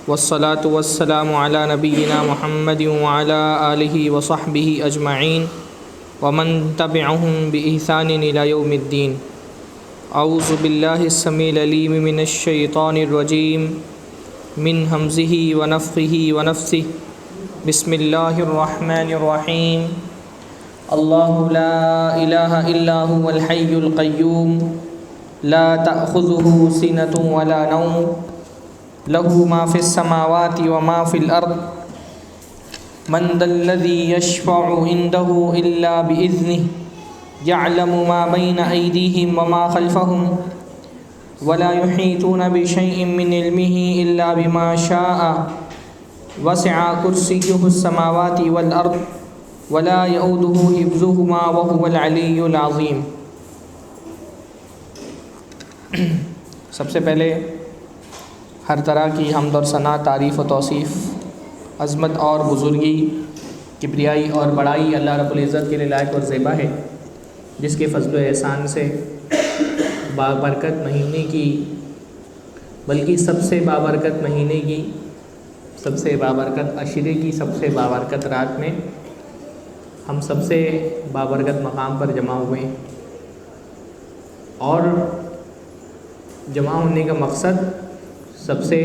والصلاة والسلام على نبينا محمد وعلى آله وصحبه أجمعين ومن تبعهم بإحسان إلى يوم الدين. أعوذ بالله السميع العليم من الشيطان الرجيم من همزه ونفخه ونفثه. بسم الله الرحمن الرحيم. الله لا إله إلا هو الحي القيوم لا تأخذه سنة ولا نوم له ما في السماوات وما في الأرض من ذا الذي يشفع عنده إلا بإذنه يعلم ما بين أيديهم وما خلفهم ولا يحيطون بشيء من علمه إلا بما شاء وسع كرسيه السماوات والأرض ولا يؤوده حفظهما وهو العلي العظيم. سب سے پہلے ہر طرح کی حمد اور ثنا، تعریف و توصیف، عظمت اور بزرگی، کبریائی اور بڑائی اللہ رب العزت کے لیے لائق اور زیبا ہے، جس کے فضل و احسان سے بابرکت مہینے کی، بلکہ سب سے بابرکت مہینے کی، سب سے بابرکت عشرے کی، سب سے بابرکت رات میں ہم سب سے بابرکت مقام پر جمع ہوئے ہیں. اور جمع ہونے کا مقصد سب سے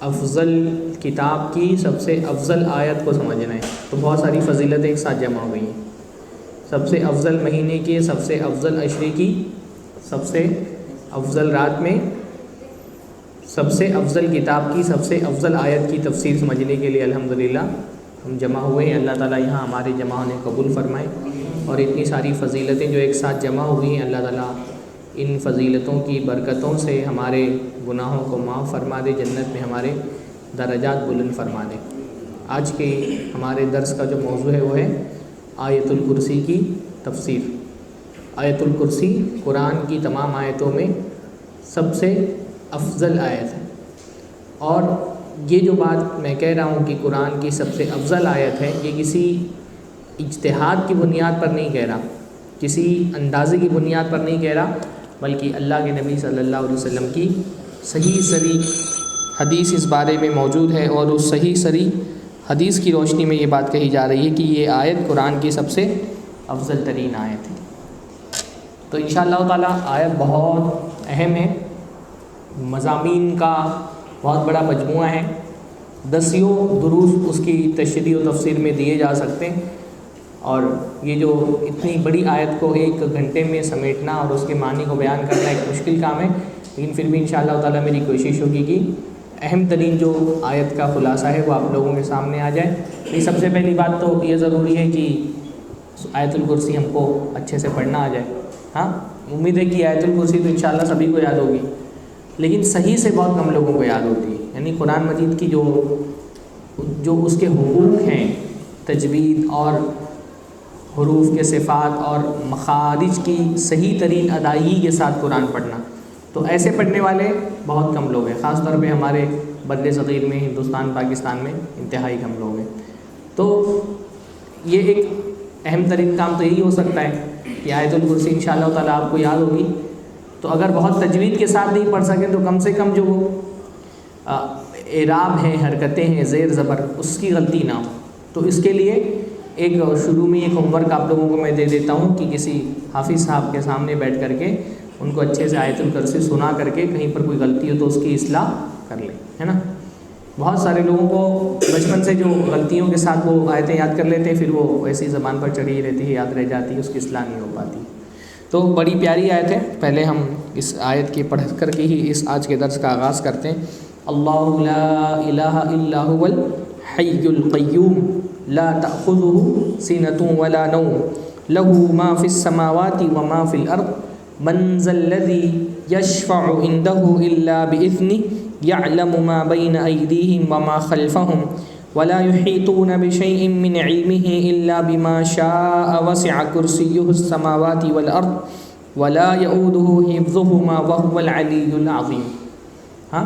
افضل کتاب کی سب سے افضل آیت کو سمجھنا ہے. تو بہت ساری فضیلتیں ایک ساتھ جمع ہوئی ہیں. سب سے افضل مہینے کی، سب سے افضل عشرے کی، سب سے افضل رات میں سب سے افضل کتاب کی سب سے افضل آیت کی تفسیر سمجھنے کے لیے الحمدللہ ہم جمع ہوئے ہیں. اللہ تعالیٰ یہاں ہمارے جمع ہونے قبول فرمائے، اور اتنی ساری فضیلتیں جو ایک ساتھ جمع ہوئی ہیں، اللہ تعالیٰ ان فضیلتوں کی برکتوں سے ہمارے گناہوں کو معاف فرما دے، جنت میں ہمارے درجات بلند فرما دے. آج کے ہمارے درس کا جو موضوع ہے وہ ہے آیت الکرسی کی تفسیر. آیت الکرسی قرآن کی تمام آیتوں میں سب سے افضل آیت ہے. اور یہ جو بات میں کہہ رہا ہوں کہ قرآن کی سب سے افضل آیت ہے، یہ کسی اجتہاد کی بنیاد پر نہیں کہہ رہا، کسی اندازے کی بنیاد پر نہیں کہہ رہا، بلکہ اللہ کے نبی صلی اللہ علیہ وسلم کی صحیح صریح حدیث اس بارے میں موجود ہے، اور اس صحیح صریح حدیث کی روشنی میں یہ بات کہی جا رہی ہے کہ یہ آیت قرآن کی سب سے افضل ترین آیت ہے. تو انشاءاللہ تعالیٰ آیت بہت اہم ہے، مضامین کا بہت بڑا مجموعہ ہے. 10 دروس اس کی تشریح و تفسیر میں دیے جا سکتے ہیں، اور یہ جو اتنی بڑی آیت کو 1 گھنٹے میں سمیٹنا اور اس کے معنی کو بیان کرنا ایک مشکل کام ہے، لیکن پھر بھی انشاءاللہ تعالیٰ میری کوشش ہوگی کہ اہم ترین جو آیت کا خلاصہ ہے وہ آپ لوگوں کے سامنے آ جائے. یہ سب سے پہلی بات تو یہ ضروری ہے کہ آیت الکرسی ہم کو اچھے سے پڑھنا آ جائے. ہاں، امید ہے کہ آیت الکرسی تو انشاءاللہ سبھی کو یاد ہوگی، لیکن صحیح سے بہت کم لوگوں کو یاد ہوتی ہے. یعنی قرآن مجید کی جو اس کے حقوق ہیں، تجوید اور حروف کے صفات اور مخارج کی صحیح ترین ادائیگی کے ساتھ قرآن پڑھنا، تو ایسے پڑھنے والے بہت کم لوگ ہیں. خاص طور پہ ہمارے بر صغیر میں، ہندوستان پاکستان میں انتہائی کم لوگ ہیں. تو یہ ایک اہم ترین کام تو یہی ہو سکتا ہے کہ آیت الکرسی انشاءاللہ تعالیٰ آپ کو یاد ہوگی. تو اگر بہت تجوید کے ساتھ نہیں پڑھ سکیں تو کم سے کم جو اعراب ہیں، حرکتیں ہیں، زیر زبر، اس کی غلطی نہ ہو. تو اس کے لیے ایک شروع میں ایک ہوم ورک آپ لوگوں کو میں دے دیتا ہوں کہ کسی حافظ صاحب کے سامنے بیٹھ کر کے ان کو اچھے سے آیت الکرسی سنا کر کے کہیں پر کوئی غلطی ہو تو اس کی اصلاح کر لیں، ہے نا. بہت سارے لوگوں کو بچپن سے جو غلطیوں کے ساتھ وہ آیتیں یاد کر لیتے ہیں، پھر وہ ایسی زبان پر چڑھی رہتی ہے، یاد رہ جاتی ہے، اس کی اصلاح نہیں ہو پاتی. تو بڑی پیاری آیت ہے. پہلے ہم اس آیت کی پڑھ کر کے ہی اس آج کے درس کا آغاز کرتے ہیں. اللہ لا الہ الا هو الحی القیوم لا تأخذه سنة ولا نوم له ما في السماوات وما في الأرض من ذا الذي يشفع عنده إلا بإذنه يعلم ما بين أيديهم وما خلفهم ولا يحيطون بشيء من علمه إلا بما شاء وسع كرسيه السماوات والأرض ولا يؤوده حفظهما وهو العلي العظيم. ہاں،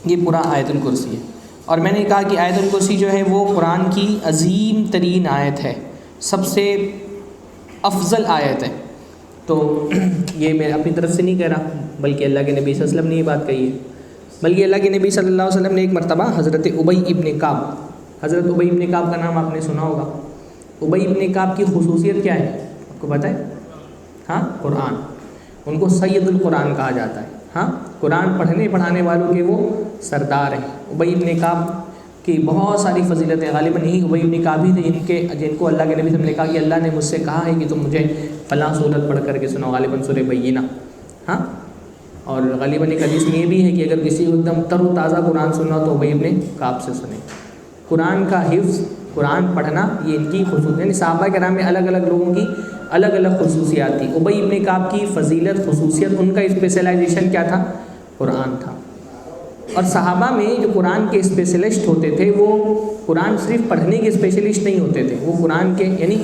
یہ پورا آیت الکرسی ہے. اور میں نے کہا کہ آیت الکرسی جو ہے وہ قرآن کی عظیم ترین آیت ہے، سب سے افضل آیت ہے. تو یہ میں اپنی طرف سے نہیں کہہ رہا، بلکہ اللہ کے نبی صلی اللہ علیہ وسلم نے یہ بات کہی ہے بلکہ اللہ کے نبی صلی اللہ علیہ وسلم نے ایک مرتبہ حضرت ابی ابن کعب، حضرت ابی ابن کعب کا نام آپ نے سنا ہوگا. ابی ابن کعب کی خصوصیت کیا ہے آپ کو پتہ ہے؟ ہاں، قرآن. ان کو سید القرآن کہا جاتا ہے. ہاں، قرآن پڑھنے پڑھانے والوں کے وہ سردار ہیں. ابی ابن کعب کی بہت ساری فضیلتیں، غالباً یہی ابی ابن کعب ہی تھے جن کو اللہ کے نبی صلی اللہ علیہ وسلم نے کہا کہ اللہ نے مجھ سے کہا ہے کہ تم مجھے فلاں سورت پڑھ کر کے سناؤ، غالباً سورہ بینہ. ہاں، اور غالباً ایک حدیث میں یہ بھی ہے کہ اگر کسی کو ایک دم تر و تازہ قرآن سننا تو ابی ابن کعب سے سنیں. قرآن کا حفظ، قرآن پڑھنا، یہ ان کی خصوصیت، یعنی صحابہ کرام میں الگ الگ لوگوں کی الگ الگ خصوصیات تھی. ابی ابن کعب کی فضیلت، خصوصیت، ان کا اسپیشلائزیشن کیا تھا؟ قرآن تھا. اور صحابہ میں جو قرآن کے اسپیشلسٹ ہوتے تھے وہ قرآن صرف پڑھنے کے اسپیشلسٹ نہیں ہوتے تھے، وہ قرآن کے، یعنی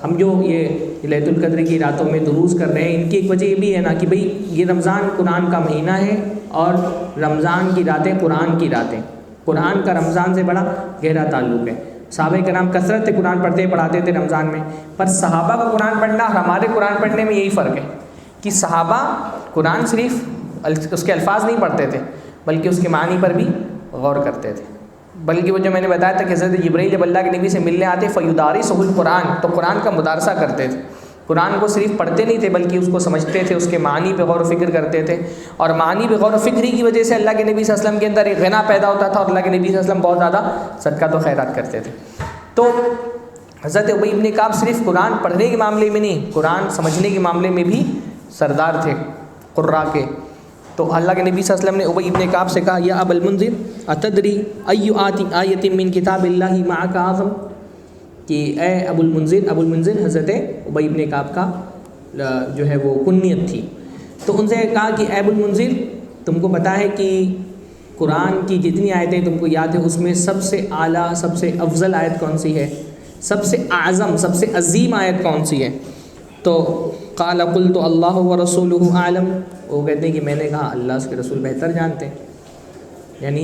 ہم جو یہ لیلۃ القدر کی راتوں میں دروس کر رہے ہیں، ان کی ایک وجہ یہ بھی ہے نا کہ بھئی یہ رمضان قرآن کا مہینہ ہے اور رمضان کی راتیں قرآن کی راتیں. قرآن کا رمضان سے بڑا گہرا تعلق ہے. صحابہ کرام کثرت سے قرآن پڑھاتے تھے رمضان میں، پر صحابہ کا قرآن پڑھنا اور ہمارے قرآن پڑھنے میں یہی فرق ہے کہ صحابہ قرآن صرف اس کے الفاظ نہیں پڑھتے تھے بلکہ اس کے معنی پر بھی غور کرتے تھے. بلکہ وہ جو میں نے بتایا تھا کہ حضرت جبرائیل جب اللہ کے نبی سے ملنے آتے فیدارسہ القرآن، تو قرآن کا مدارسہ کرتے تھے. قرآن کو صرف پڑھتے نہیں تھے بلکہ اس کو سمجھتے تھے، اس کے معنی پہ غور و فکر کرتے تھے. اور معنی پہ غور و فکر ہی کی وجہ سے اللہ کے نبی صلی اللہ علیہ وسلم کے اندر ایک غنا پیدا ہوتا تھا اور اللہ کے نبی صلی اللہ علیہ وسلم بہت زیادہ صدقات و خیرات کرتے تھے. تو حضرت ابی ابن کعب صرف قرآن پڑھنے کے معاملے میں نہیں، قرآن سمجھنے کے معاملے میں بھی سردار تھے قراء کے. تو اللہ کے نبی صلی اللہ علیہ وسلم نے ابی ابن کعب سے کہا یا ابا المنذر اتدری ای آیۃ من کتاب اللہ معک اعظم، کہ اے ابو المنذر حضرت ابی ابن کعب کا جو ہے وہ کنیت تھی. تو ان سے کہا کہ اے ابو المنذر، تم کو پتہ ہے کہ قرآن کی جتنی آیتیں تم کو یاد ہے اس میں سب سے اعلیٰ، سب سے افضل آیت کون سی ہے؟ سب سے اعظم، سب سے عظیم آیت کون سی ہے؟ تو قال قلت اللہ ورسولہ اعلم، وہ کہتے ہیں کہ میں نے کہا اللہ اس کے رسول بہتر جانتے ہیں. یعنی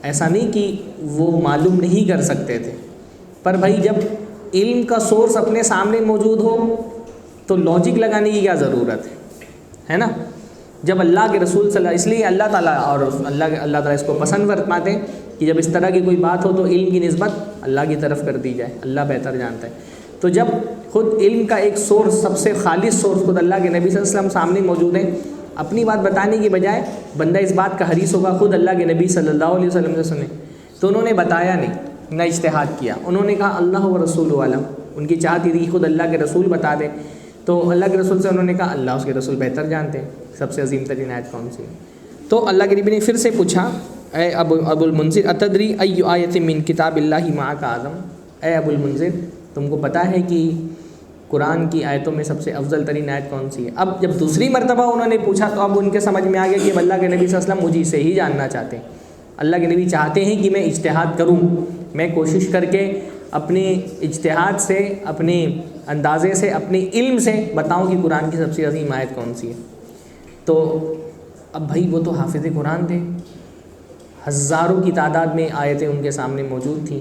ایسا نہیں کہ وہ معلوم نہیں کر سکتے تھے، پر بھائی جب علم کا سورس اپنے سامنے موجود ہو تو لاجک لگانے کی کیا ضرورت ہے نا؟ جب اللہ کے رسول صلی اللہ، اس لیے اللہ تعالیٰ اور اللہ تعالیٰ اس کو پسند فرماتے ہیں کہ جب اس طرح کی کوئی بات ہو تو علم کی نسبت اللہ کی طرف کر دی جائے، اللہ بہتر جانتا ہے. تو جب خود علم کا ایک سورس، سب سے خالص سورس خود اللہ کے نبی صلی اللہ علیہ وسلم سامنے موجود ہے، اپنی بات بتانے کی بجائے بندہ اس بات کا حریص ہوگا خود اللہ کے نبی صلی اللہ علیہ وسلم سے سنے. تو انہوں نے بتایا نہیں، نہ اجتہاد کیا، انہوں نے کہا اللہ و رسول عالم. ان کی چاہت تھی خود اللہ کے رسول بتا دیں. تو اللہ کے رسول سے انہوں نے کہا اللہ اس کے رسول بہتر جانتے ہیں سب سے عظیم ترین آیت کون سی ہے. تو اللہ کے نبی نے پھر سے پوچھا اے ابو المنذر اتدری ای آیۃ من کتاب اللہ معک اعظم، اے ابو المنذر تم کو پتہ ہے کہ قرآن کی آیتوں میں سب سے افضل ترین آیت کون سی ہے؟ اب جب دوسری مرتبہ انہوں نے پوچھا تو اب ان کے سمجھ میں آ گیا کہ اب اللہ کے نبی صلی اللہ علیہ وسلم مجھے سے ہی جاننا چاہتے ہیں. اللہ کے نبی چاہتے ہیں کہ میں اجتہاد کروں، میں کوشش کر کے اپنے اجتہاد سے، اپنے اندازے سے، اپنے علم سے بتاؤں کہ قرآن کی سب سے عظیم آیت کون سی ہے. تو اب بھائی وہ تو حافظ قرآن تھے، ہزاروں کی تعداد میں آیتیں ان کے سامنے موجود تھیں.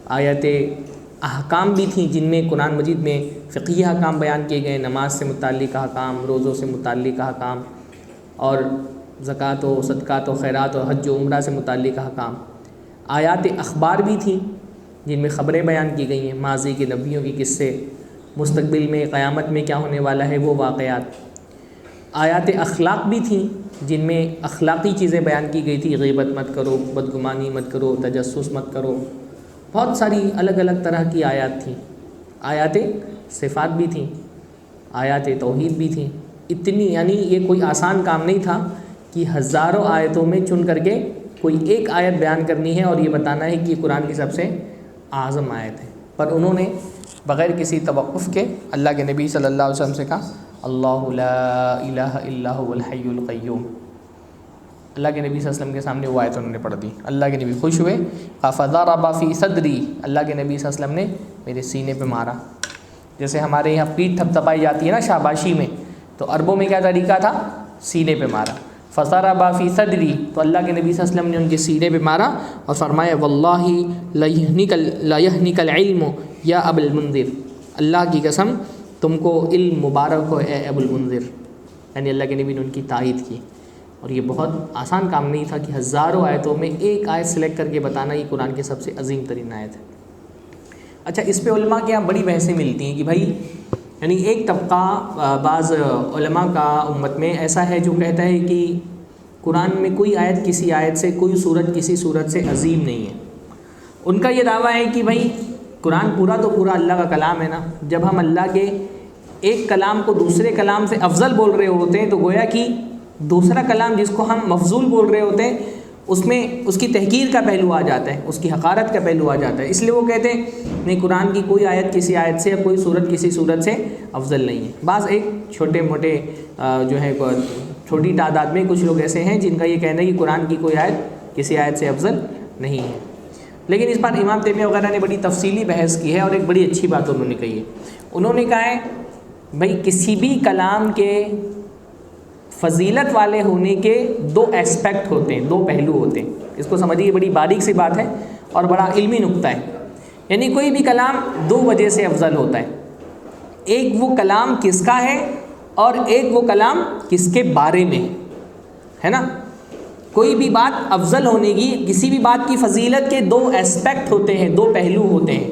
آیتیں احکام بھی تھیں جن میں قرآن مجید میں فقہی احکام بیان کیے گئے، نماز سے متعلق احکام، روزوں سے متعلق احکام، اور زکوٰۃ و صدقات و خیرات و حج و عمرہ سے متعلق احکام. آیات اخبار بھی تھیں جن میں خبریں بیان کی گئی ہیں، ماضی کے نبیوں کے قصے، مستقبل میں قیامت میں کیا ہونے والا ہے وہ واقعات. آیات اخلاق بھی تھیں جن میں اخلاقی چیزیں بیان کی گئی تھی، غیبت مت کرو، بدگمانی مت کرو، تجسس مت کرو. بہت ساری الگ الگ طرح کی آیات تھیں. آیات صفات بھی تھیں، آیات توحید بھی تھیں. اتنی، یعنی یہ کوئی آسان کام نہیں تھا کہ ہزاروں آیتوں میں چن کر کے کوئی ایک آیت بیان کرنی ہے اور یہ بتانا ہے کہ یہ قرآن کی سب سے اعظم آیت ہے. پر انہوں نے بغیر کسی توقف کے اللہ کے نبی صلی اللہ علیہ وسلم سے کہا اللہ لا الہ الا هو الحی القیوم. اللہ کے نبی صلی اللہ علیہ وسلم کے سامنے وہ آیت انہوں نے پڑھ دی. اللہ کے نبی خوش ہوئے، فضرب فی صدری، اللہ کے نبی صلی اللہ علیہ وسلم نے میرے سینے پہ مارا. جیسے ہمارے یہاں پیٹھ تھپ تھپائی جاتی ہے نا شاباشی میں، تو عربوں میں کیا طریقہ تھا؟ سینے پہ مارا. فضرب فی صدری، تو اللہ کے نبی صلی اللہ علیہ وسلم نے ان کے سینے پہ مارا اور فرمایا واللہ لا یحنک العلم یا ابا المنذر، اللہ کی قسم تم کو علم مبارک ہو اے ابو المنذر. یعنی اللہ کے نبی نے ان کی تائید کی اور یہ بہت آسان کام نہیں تھا کہ ہزاروں آیتوں میں ایک آیت سلیکٹ کر کے بتانا یہ قرآن کی سب سے عظیم ترین آیت ہے۔ اچھا، اس پہ علماء کے یہاں بڑی بحثیں ملتی ہیں کہ بھائی یعنی ایک طبقہ بعض علماء کا امت میں ایسا ہے جو کہتا ہے کہ قرآن میں کوئی آیت کسی آیت سے، کوئی سورت کسی سورت سے عظیم نہیں ہے۔ ان کا یہ دعویٰ ہے کہ بھائی قرآن پورا تو پورا اللہ کا کلام ہے نا، جب ہم اللہ کے ایک کلام کو دوسرے کلام سے افضل بول رہے ہوتے ہیں تو گویا کہ دوسرا کلام جس کو ہم مفضول بول رہے ہوتے ہیں اس میں اس کی تحقیر کا پہلو آ جاتا ہے، اس کی حقارت کا پہلو آ جاتا ہے۔ اس لیے وہ کہتے ہیں نہیں، قرآن کی کوئی آیت کسی آیت سے یا کوئی سورت کسی سورت سے افضل نہیں ہے۔ بعض ایک چھوٹے موٹے جو ہے چھوٹی تعداد میں کچھ لوگ ایسے ہیں جن کا یہ کہنا ہے کہ قرآن کی کوئی آیت کسی آیت سے افضل نہیں ہے، لیکن اس بار امام تیمیہ وغیرہ نے بڑی تفصیلی بحث کی ہے اور ایک بڑی اچھی بات انہوں نے کہی ہے۔ انہوں نے کہا ہے بھائی کسی بھی کلام کے فضیلت والے ہونے کے دو ایسپیکٹ ہوتے ہیں، دو پہلو ہوتے ہیں۔ اس کو سمجھیے، بڑی باریک سی بات ہے اور بڑا علمی نقطہ ہے۔ یعنی کوئی بھی کلام دو وجہ سے افضل ہوتا ہے، ایک وہ کلام کس کا ہے اور ایک وہ کلام کس کے بارے میں ہے نا۔ کوئی بھی بات افضل ہونے کی، کسی بھی بات کی فضیلت کے دو ایسپیکٹ ہوتے ہیں، دو پہلو ہوتے ہیں۔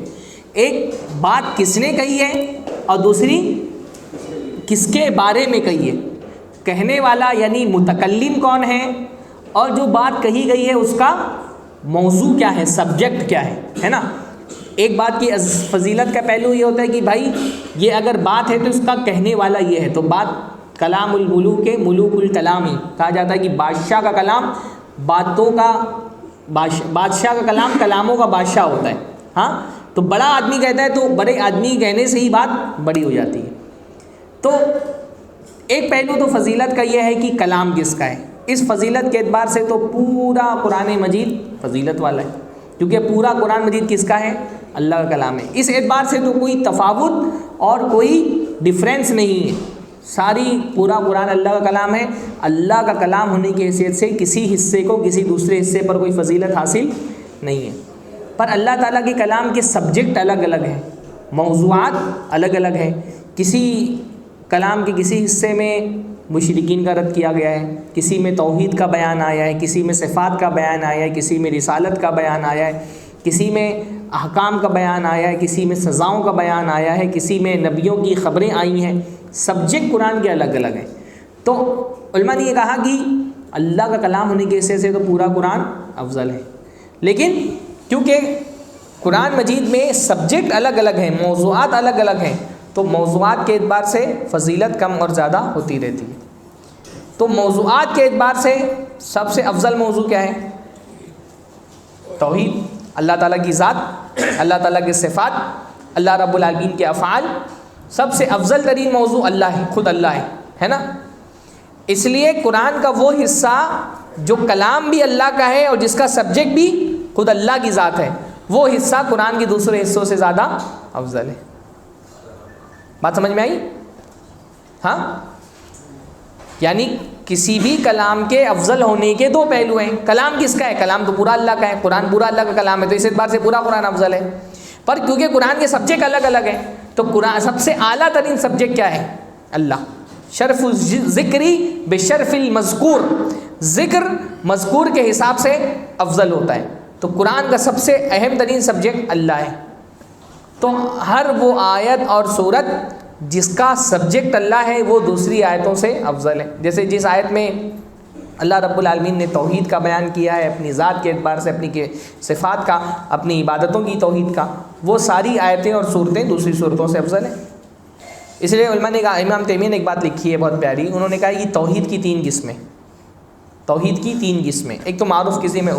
ایک بات کس نے کہی ہے اور دوسری کس کے بارے میں کہی ہے۔ کہنے والا یعنی متکلم کون ہے، اور جو بات کہی گئی ہے اس کا موضوع کیا ہے، سبجیکٹ کیا ہے نا۔ ایک بات کی فضیلت کا پہلو یہ ہوتا ہے کہ بھائی یہ اگر بات ہے تو اس کا کہنے والا یہ ہے، تو بات کلام الملوک کے ملوک الکلام ہی کہا جاتا ہے کہ بادشاہ کا کلام باتوں کا بادشاہ کا کلام کلاموں کا بادشاہ ہوتا ہے۔ ہاں، تو بڑا آدمی کہتا ہے تو بڑے آدمی کہنے سے ہی بات بڑی ہو جاتی ہے۔ تو ایک پہلو تو فضیلت کا یہ ہے کہ کلام کس کا ہے۔ اس فضیلت کے اعتبار سے تو پورا قرآن مجید فضیلت والا ہے، کیونکہ پورا قرآن مجید کس کا ہے، اللہ کا کلام ہے۔ اس اعتبار سے تو کوئی تفاوت اور کوئی ڈفرینس نہیں ہے، ساری پورا قرآن اللہ کا کلام ہے۔ اللہ کا کلام ہونے کی حیثیت سے کسی حصے کو کسی دوسرے حصے پر کوئی فضیلت حاصل نہیں ہے۔ پر اللہ تعالیٰ کے کلام کے سبجیکٹ الگ الگ ہیں، موضوعات الگ الگ ہیں۔ کسی کلام کے کسی حصے میں مشرکین کا رد کیا گیا ہے، کسی میں توحید کا بیان آیا ہے، کسی میں صفات کا بیان آیا ہے، کسی میں رسالت کا بیان آیا ہے، کسی میں احکام کا بیان آیا ہے، کسی میں سزاؤں کا بیان آیا ہے، کسی میں نبیوں کی خبریں آئی ہیں۔ سبجیکٹ قرآن کے الگ الگ ہیں۔ تو علماء نے یہ کہا کہ اللہ کا کلام ہونے کی حیثیت سے تو پورا قرآن افضل ہے، لیکن کیونکہ قرآن مجید میں سبجیکٹ الگ الگ ہیں، موضوعات الگ الگ ہیں، تو موضوعات کے اعتبار سے فضیلت کم اور زیادہ ہوتی رہتی ہے۔ تو موضوعات کے اعتبار سے سب سے افضل موضوع کیا ہے؟ توحید، اللہ تعالیٰ کی ذات، اللہ تعالیٰ کے صفات، اللہ رب العالمین کے افعال۔ سب سے افضل ترین موضوع اللہ ہے، خود اللہ ہے نا۔ اس لیے قرآن کا وہ حصہ جو کلام بھی اللہ کا ہے اور جس کا سبجیکٹ بھی خود اللہ کی ذات ہے، وہ حصہ قرآن کے دوسرے حصوں سے زیادہ افضل ہے۔ بات سمجھ میں آئی؟ ہاں، یعنی کسی بھی کلام کے افضل ہونے کے دو پہلو ہیں۔ کلام کس کا ہے؟ کلام تو پورا اللہ کا ہے، قرآن پورا اللہ کا کلام ہے، تو اس اعتبار سے پورا قرآن افضل ہے۔ پر کیونکہ قرآن کے سبجیکٹ الگ الگ ہیں تو قرآن سب سے اعلیٰ ترین سبجیکٹ کیا ہے؟ اللہ۔ شرف الذکری بشرف المذکور، ذکر مذکور کے حساب سے افضل ہوتا ہے، تو قرآن کا سب سے اہم ترین سبجیکٹ اللہ ہے۔ تو ہر وہ آیت اور سورت جس کا سبجیکٹ اللہ ہے وہ دوسری آیتوں سے افضل ہے۔ جیسے جس آیت میں اللہ رب العالمین نے توحید کا بیان کیا ہے اپنی ذات کے اعتبار سے، اپنی صفات کا، اپنی عبادتوں کی توحید کا، وہ ساری آیتیں اور صورتیں دوسری صورتوں سے افضل ہیں۔ اس لیے علماء نے کہا، امام تیمیہ نے ایک بات لکھی ہے بہت پیاری، انہوں نے کہا کہ توحید کی تین قسمیں، توحید کی تین قسمیں۔ ایک تو معروف قسم ہے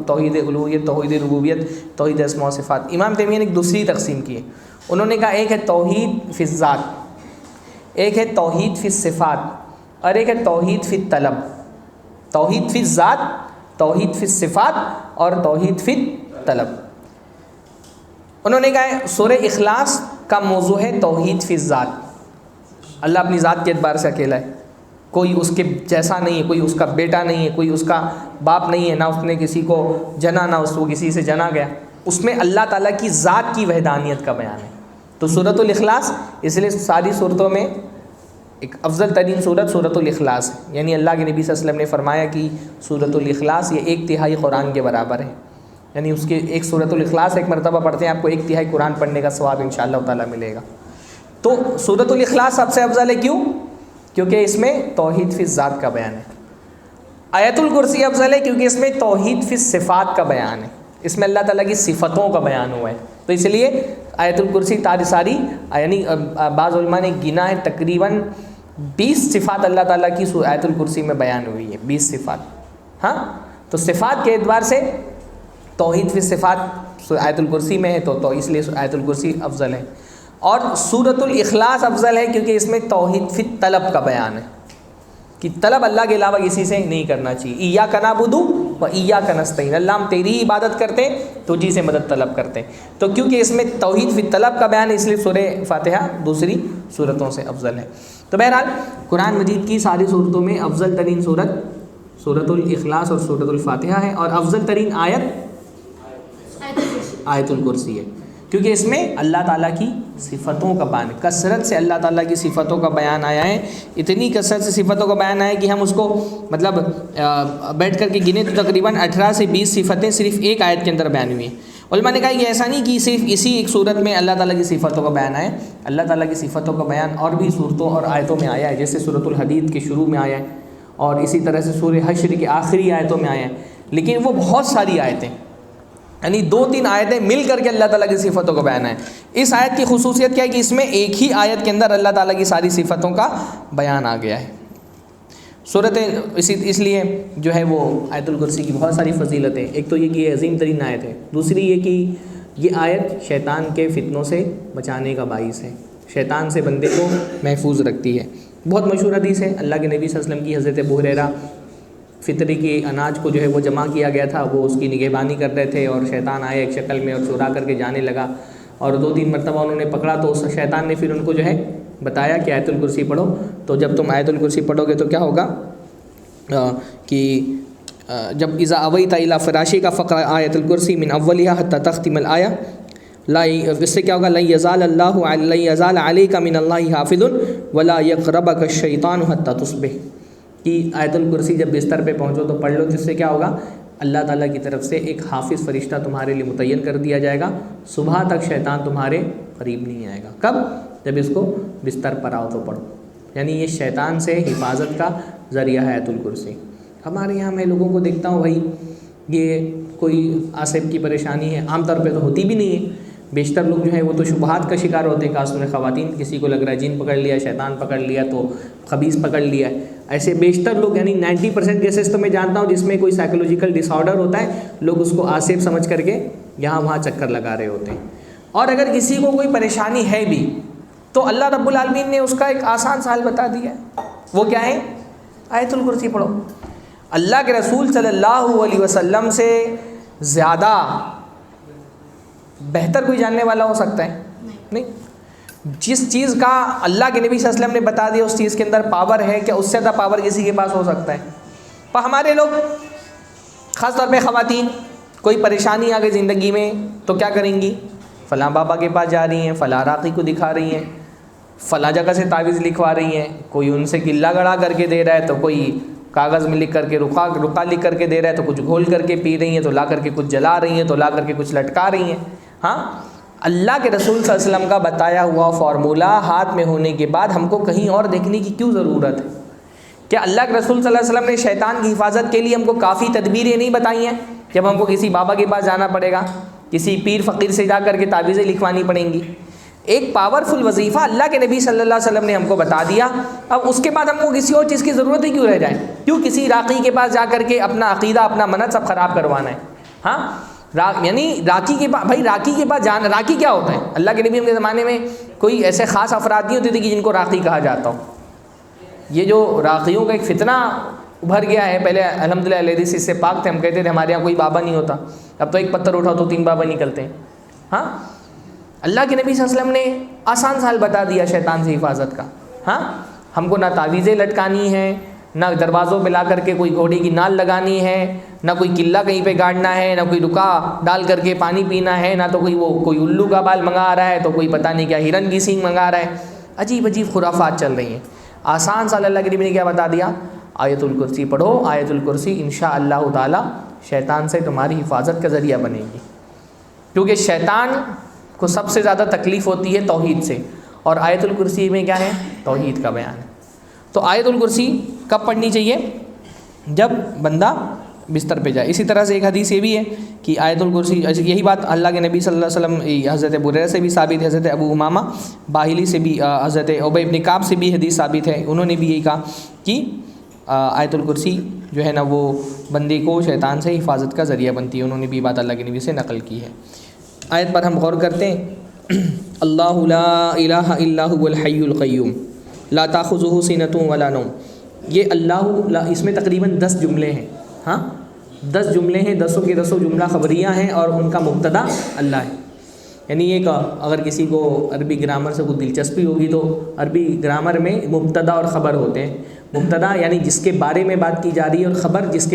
توحید الوہیت، توحید ربوبیت، توحید اسماء و صفات۔ امام تیمیہ نے ایک دوسری تقسیم کی ہے، انہوں نے کہا ایک ہے توحید فی الذات، ایک ہے توحید فی الصفات، اور ایک ہے توحید فی الطلب۔ توحید فی الذات، توحید فی الصفات اور توحید فی الطلب۔ انہوں نے کہا سورہ اخلاص کا موضوع ہے توحید فی الذات، اللہ اپنی ذات کے اعتبار سے اکیلا ہے، کوئی اس کے جیسا نہیں ہے، کوئی اس کا بیٹا نہیں ہے، کوئی اس کا باپ نہیں ہے، نہ اس نے کسی کو جنا نہ اس کو کسی سے جنا گیا۔ اس میں اللہ تعالیٰ کی ذات کی وحدانیت کا بیان ہے۔ تو سورۃ الاخلاص اس لیے ساری صورتوں میں ایک افضل ترین صورت سورۃ الاخلاص ہے، یعنی اللہ کے نبی صلی اللہ علیہ وسلم نے فرمایا کہ سورۃ الاخلاص یہ 1/3 قرآن کے برابر ہے، یعنی اس کے ایک سورۃ الاخلاص ایک مرتبہ پڑھتے ہیں آپ کو 1/3 قرآن پڑھنے کا ثواب انشاءاللہ تعالیٰ ملے گا۔ تو سورۃ الاخلاص سب سے افضل ہے، کیوں؟ کیونکہ اس میں توحید فی الذات کا بیان ہے۔ آیت الکرسی افضل ہے کیونکہ اس میں توحید فی الصفات کا بیان ہے، اس میں اللہ تعالیٰ کی صفتوں کا بیان ہوا ہے، تو اس لیے آیت الکرسی ساری یعنی بعض علماء نے گنا ہے تقریباً 20 صفات اللہ تعالیٰ کی آیت الکرسی میں بیان ہوئی ہے، 20 صفات۔ ہاں، تو صفات کے اعتبار سے توحید فی صفات آیت الکرسی میں ہے، تو اس لیے آیت الکرسی افضل ہے۔ اور سورۃ الاخلاص افضل ہے کیونکہ اس میں توحید فی طلب کا بیان ہے کہ طلب اللہ کے علاوہ کسی سے نہیں کرنا چاہیے۔ ایاک نعبد و ایاک نستعین، اللہ ہم تیری عبادت کرتے ہیں تو جی سے مدد طلب کرتے ہیں، تو کیونکہ اس میں توحید فی طلب کا بیان ہے اس لیے سورہ فاتحہ دوسری صورتوں سے افضل ہے۔ تو بہرحال قرآن مجید کی ساری صورتوں میں افضل ترین صورت سورۃ الاخلاص اور سورۃ الفاتحہ ہے، اور افضل ترین آیت الکرسی ہے کیونکہ اس میں اللہ تعالیٰ کی صفتوں کا بیان، کثرت سے اللہ تعالیٰ کی صفتوں کا بیان آیا ہے، اتنی کثرت سے صفتوں کا بیان آیا ہے کہ ہم اس کو مطلب بیٹھ کر کے گنے تو تقریباً 18 سے 20 صفتیں صرف ایک آیت کے اندر بیان ہوئی ہیں۔ علماء نے کہا کہ ایسا نہیں کہ صرف اسی ایک صورت میں اللہ تعالیٰ کی صفتوں کا بیان آیا ہے، اللہ تعالیٰ کی صفتوں کا بیان اور بھی صورتوں اور آیتوں میں آیا ہے، جیسے سورۃ الحدید کے شروع میں آیا ہے اور اسی طرح سے سورہ حشر کی آخری آیتوں میں آیا ہے، لیکن وہ بہت ساری آیتیں، یعنی 2-3 آیتیں مل کر کے اللہ تعالیٰ کی صفتوں کا بیان ہے۔ اس آیت کی خصوصیت کیا ہے کہ اس میں ایک ہی آیت کے اندر اللہ تعالیٰ کی ساری صفتوں کا بیان آ گیا ہے۔ اس لیے جو ہے وہ آیت الکرسی کی بہت ساری فضیلتیں، ایک تو یہ کہ یہ عظیم ترین آیت ہے، دوسری یہ کہ یہ آیت شیطان کے فتنوں سے بچانے کا باعث ہے، شیطان سے بندے کو محفوظ رکھتی ہے۔ بہت مشہور حدیث ہے اللہ کے نبی صلی اللہ علیہ وسلم کی، حضرت ابو ہریرہ فطری کے اناج کو جو ہے وہ جمع کیا گیا تھا، وہ اس کی نگہبانی کر رہے تھے اور شیطان آیا ایک شکل میں اور چرا کر کے جانے لگا، اور 2-3 مرتبہ انہوں نے پکڑا تو اس شیطان نے پھر ان کو جو ہے بتایا کہ آیت الکرسی پڑھو، تو جب تم آیت الکرسی پڑھو گے تو کیا ہوگا کہ جب اذا اویت الی فراشی کا فقرہ آیت الکرسی من اولها حتی تختم الآیہ، اس سے کیا ہوگا لن یزال علیک من اللہ حافظ ولا یقربک الشیطان حتی تصبح، کہ آیت الکرسی جب بستر پہ پہنچو تو پڑھ لو، جس سے کیا ہوگا اللہ تعالیٰ کی طرف سے ایک حافظ فرشتہ تمہارے لیے متعین کر دیا جائے گا، صبح تک شیطان تمہارے قریب نہیں آئے گا۔ کب؟ جب اس کو بستر پر آؤ تو پڑھو، یعنی یہ شیطان سے حفاظت کا ذریعہ ہے آیت الکرسی۔ ہمارے یہاں میں لوگوں کو دیکھتا ہوں بھائی یہ کوئی عاصب کی پریشانی ہے، عام طور پہ تو ہوتی بھی نہیں ہے، بیشتر لوگ جو ہے وہ تو شبہات کا شکار ہوتے ہیں، خاص طور سے خواتین، کسی کو لگ رہا ہے جن پکڑ لیا، شیطان پکڑ لیا، تو خبیث پکڑ لیا ہے، ایسے بیشتر لوگ یعنی 90% کیسز تو میں جانتا ہوں جس میں کوئی سائیکولوجیکل ڈس آرڈر ہوتا ہے، لوگ اس کو عاصب سمجھ کر کے یہاں وہاں چکر لگا رہے ہوتے ہیں۔ اور اگر کسی کو کوئی پریشانی ہے بھی تو اللہ رب العالمین نے اس کا ایک آسان سا حل بتا دیا ہے، وہ کیا ہے؟ آیت الکرسی پڑھو۔ اللہ کے رسول صلی اللہ علیہ وسلم سے زیادہ بہتر کوئی جاننے والا ہو سکتا ہے؟ نہیں۔ جس چیز کا اللہ کے نبی صلی اللہ علیہ وسلم نے بتا دیا اس چیز کے اندر پاور ہے، کیا اس سے زیادہ پاور کسی کے پاس ہو سکتا ہے؟ پر ہمارے لوگ خاص طور پہ خواتین کوئی پریشانی آ گئی زندگی میں تو کیا کریں گی؟ فلاں بابا کے پاس جا رہی ہیں، فلاں راقی کو دکھا رہی ہیں، فلاں جگہ سے تعویذ لکھوا رہی ہیں، کوئی ان سے قلہ گڑا کر کے دے رہا ہے، تو کوئی کاغذ میں لکھ کر کے رقا لکھ کر کے دے رہا ہے، تو کچھ گھول کر کے پی رہی ہیں، تو لا کر کے کچھ جلا رہی ہیں، تو لا کر کے کچھ لٹکا رہی ہیں۔ ہاں، اللہ کے رسول صلی اللہ علیہ وسلم کا بتایا ہوا فارمولہ ہاتھ میں ہونے کے بعد ہم کو کہیں اور دیکھنے کی کیوں ضرورت ہے؟ کیا اللہ کے رسول صلی اللہ علیہ وسلم نے شیطان کی حفاظت کے لیے ہم کو کافی تدبیریں نہیں بتائی ہیں؟ جب ہم کو کسی بابا کے پاس جانا پڑے گا، کسی پیر فقیر سے جا کر کے تعویذیں لکھوانی پڑیں گی، ایک پاورفل وظیفہ اللہ کے نبی صلی اللہ علیہ وسلم نے ہم کو بتا دیا، اب اس کے بعد ہم کو کسی اور چیز کی ضرورت ہی کیوں رہ جائے؟ کیوں کسی راقی کے پاس جا کر کے اپنا عقیدہ اپنا منت سب خراب کروانا ہے؟ ہاں، یعنی راقی کے پاس، بھائی راقی کے پاس جانا، راقی کیا ہوتا ہے؟ اللہ کے نبی کے زمانے میں کوئی ایسے خاص افراد نہیں ہوتے تھے کہ جن کو راقی کہا جاتا ہو۔ یہ جو راقیوں کا ایک فتنہ ابھر گیا ہے، پہلے الحمدللہ لیڈیز اس سے پاک تھے، ہم کہتے تھے ہمارے یہاں کوئی بابا نہیں ہوتا، اب تو ایک پتھر اٹھاؤ تو 3 بابا نکلتے ہیں۔ ہاں، اللہ کے نبی صلی اللہ علیہ وسلم نے آسان سا حل بتا دیا شیطان سے حفاظت کا۔ ہاں، ہم کو نہ تعویذیں لٹکانی ہے، نہ دروازوں پہ لا کر کے کوئی گھوڑے کی نال لگانی ہے، نہ کوئی قلعہ کہیں پہ گاڑنا ہے، نہ کوئی رکا ڈال کر کے پانی پینا ہے، نہ تو کوئی الو کا بال منگا رہا ہے، تو کوئی پتہ نہیں کیا ہرن کی سینگ منگا رہا ہے، عجیب عجیب خرافات چل رہی ہیں۔ آسان سا اللہ کے نبی نے کیا بتا دیا؟ آیت الکرسی پڑھو، آیت الکرسی انشاءاللہ تعالی شیطان سے تمہاری حفاظت کا ذریعہ بنے گی، کیونکہ شیطان کو سب سے زیادہ تکلیف ہوتی ہے توحید سے، اور آیت الکرسی میں کیا ہے؟ توحید کا بیان ہے۔ تو آیت الکرسی کب پڑھنی چاہیے؟ جب بندہ بستر پہ جائے۔ اسی طرح سے ایک حدیث یہ بھی ہے کہ آیت الکرسی، یہی بات اللہ کے نبی صلی اللہ علیہ وسلم حضرت ابو ہریرہ سے بھی ثابت ہے، حضرت ابو امامہ باہلی سے بھی، حضرت ابی بن کعب سے بھی حدیث ثابت ہے، انہوں نے بھی یہی کہا کہ آیت الکرسی جو ہے نا وہ بندے کو شیطان سے حفاظت کا ذریعہ بنتی ہے، انہوں نے بھی بات اللہ کے نبی سے نقل کی ہے۔ آیت پر ہم غور کرتے ہیں۔ اللہ لا الہ الا هو الحی القیوم لا تاخذہ سنۃ ولا نوم، یہ اللہ، اس میں تقریباً 10 جملے ہیں، ہاں 10 جملے ہیں، 10 کے 10 جملہ خبریہ ہیں، اور ان کا مبتدا اللہ ہے۔ یعنی ایک اگر کسی کو عربی گرامر سے کوئی دلچسپی ہوگی تو عربی گرامر میں مبتدا اور خبر ہوتے ہیں۔ مبتدا یعنی جس کے بارے میں بات کی جا رہی ہے، اور خبر اس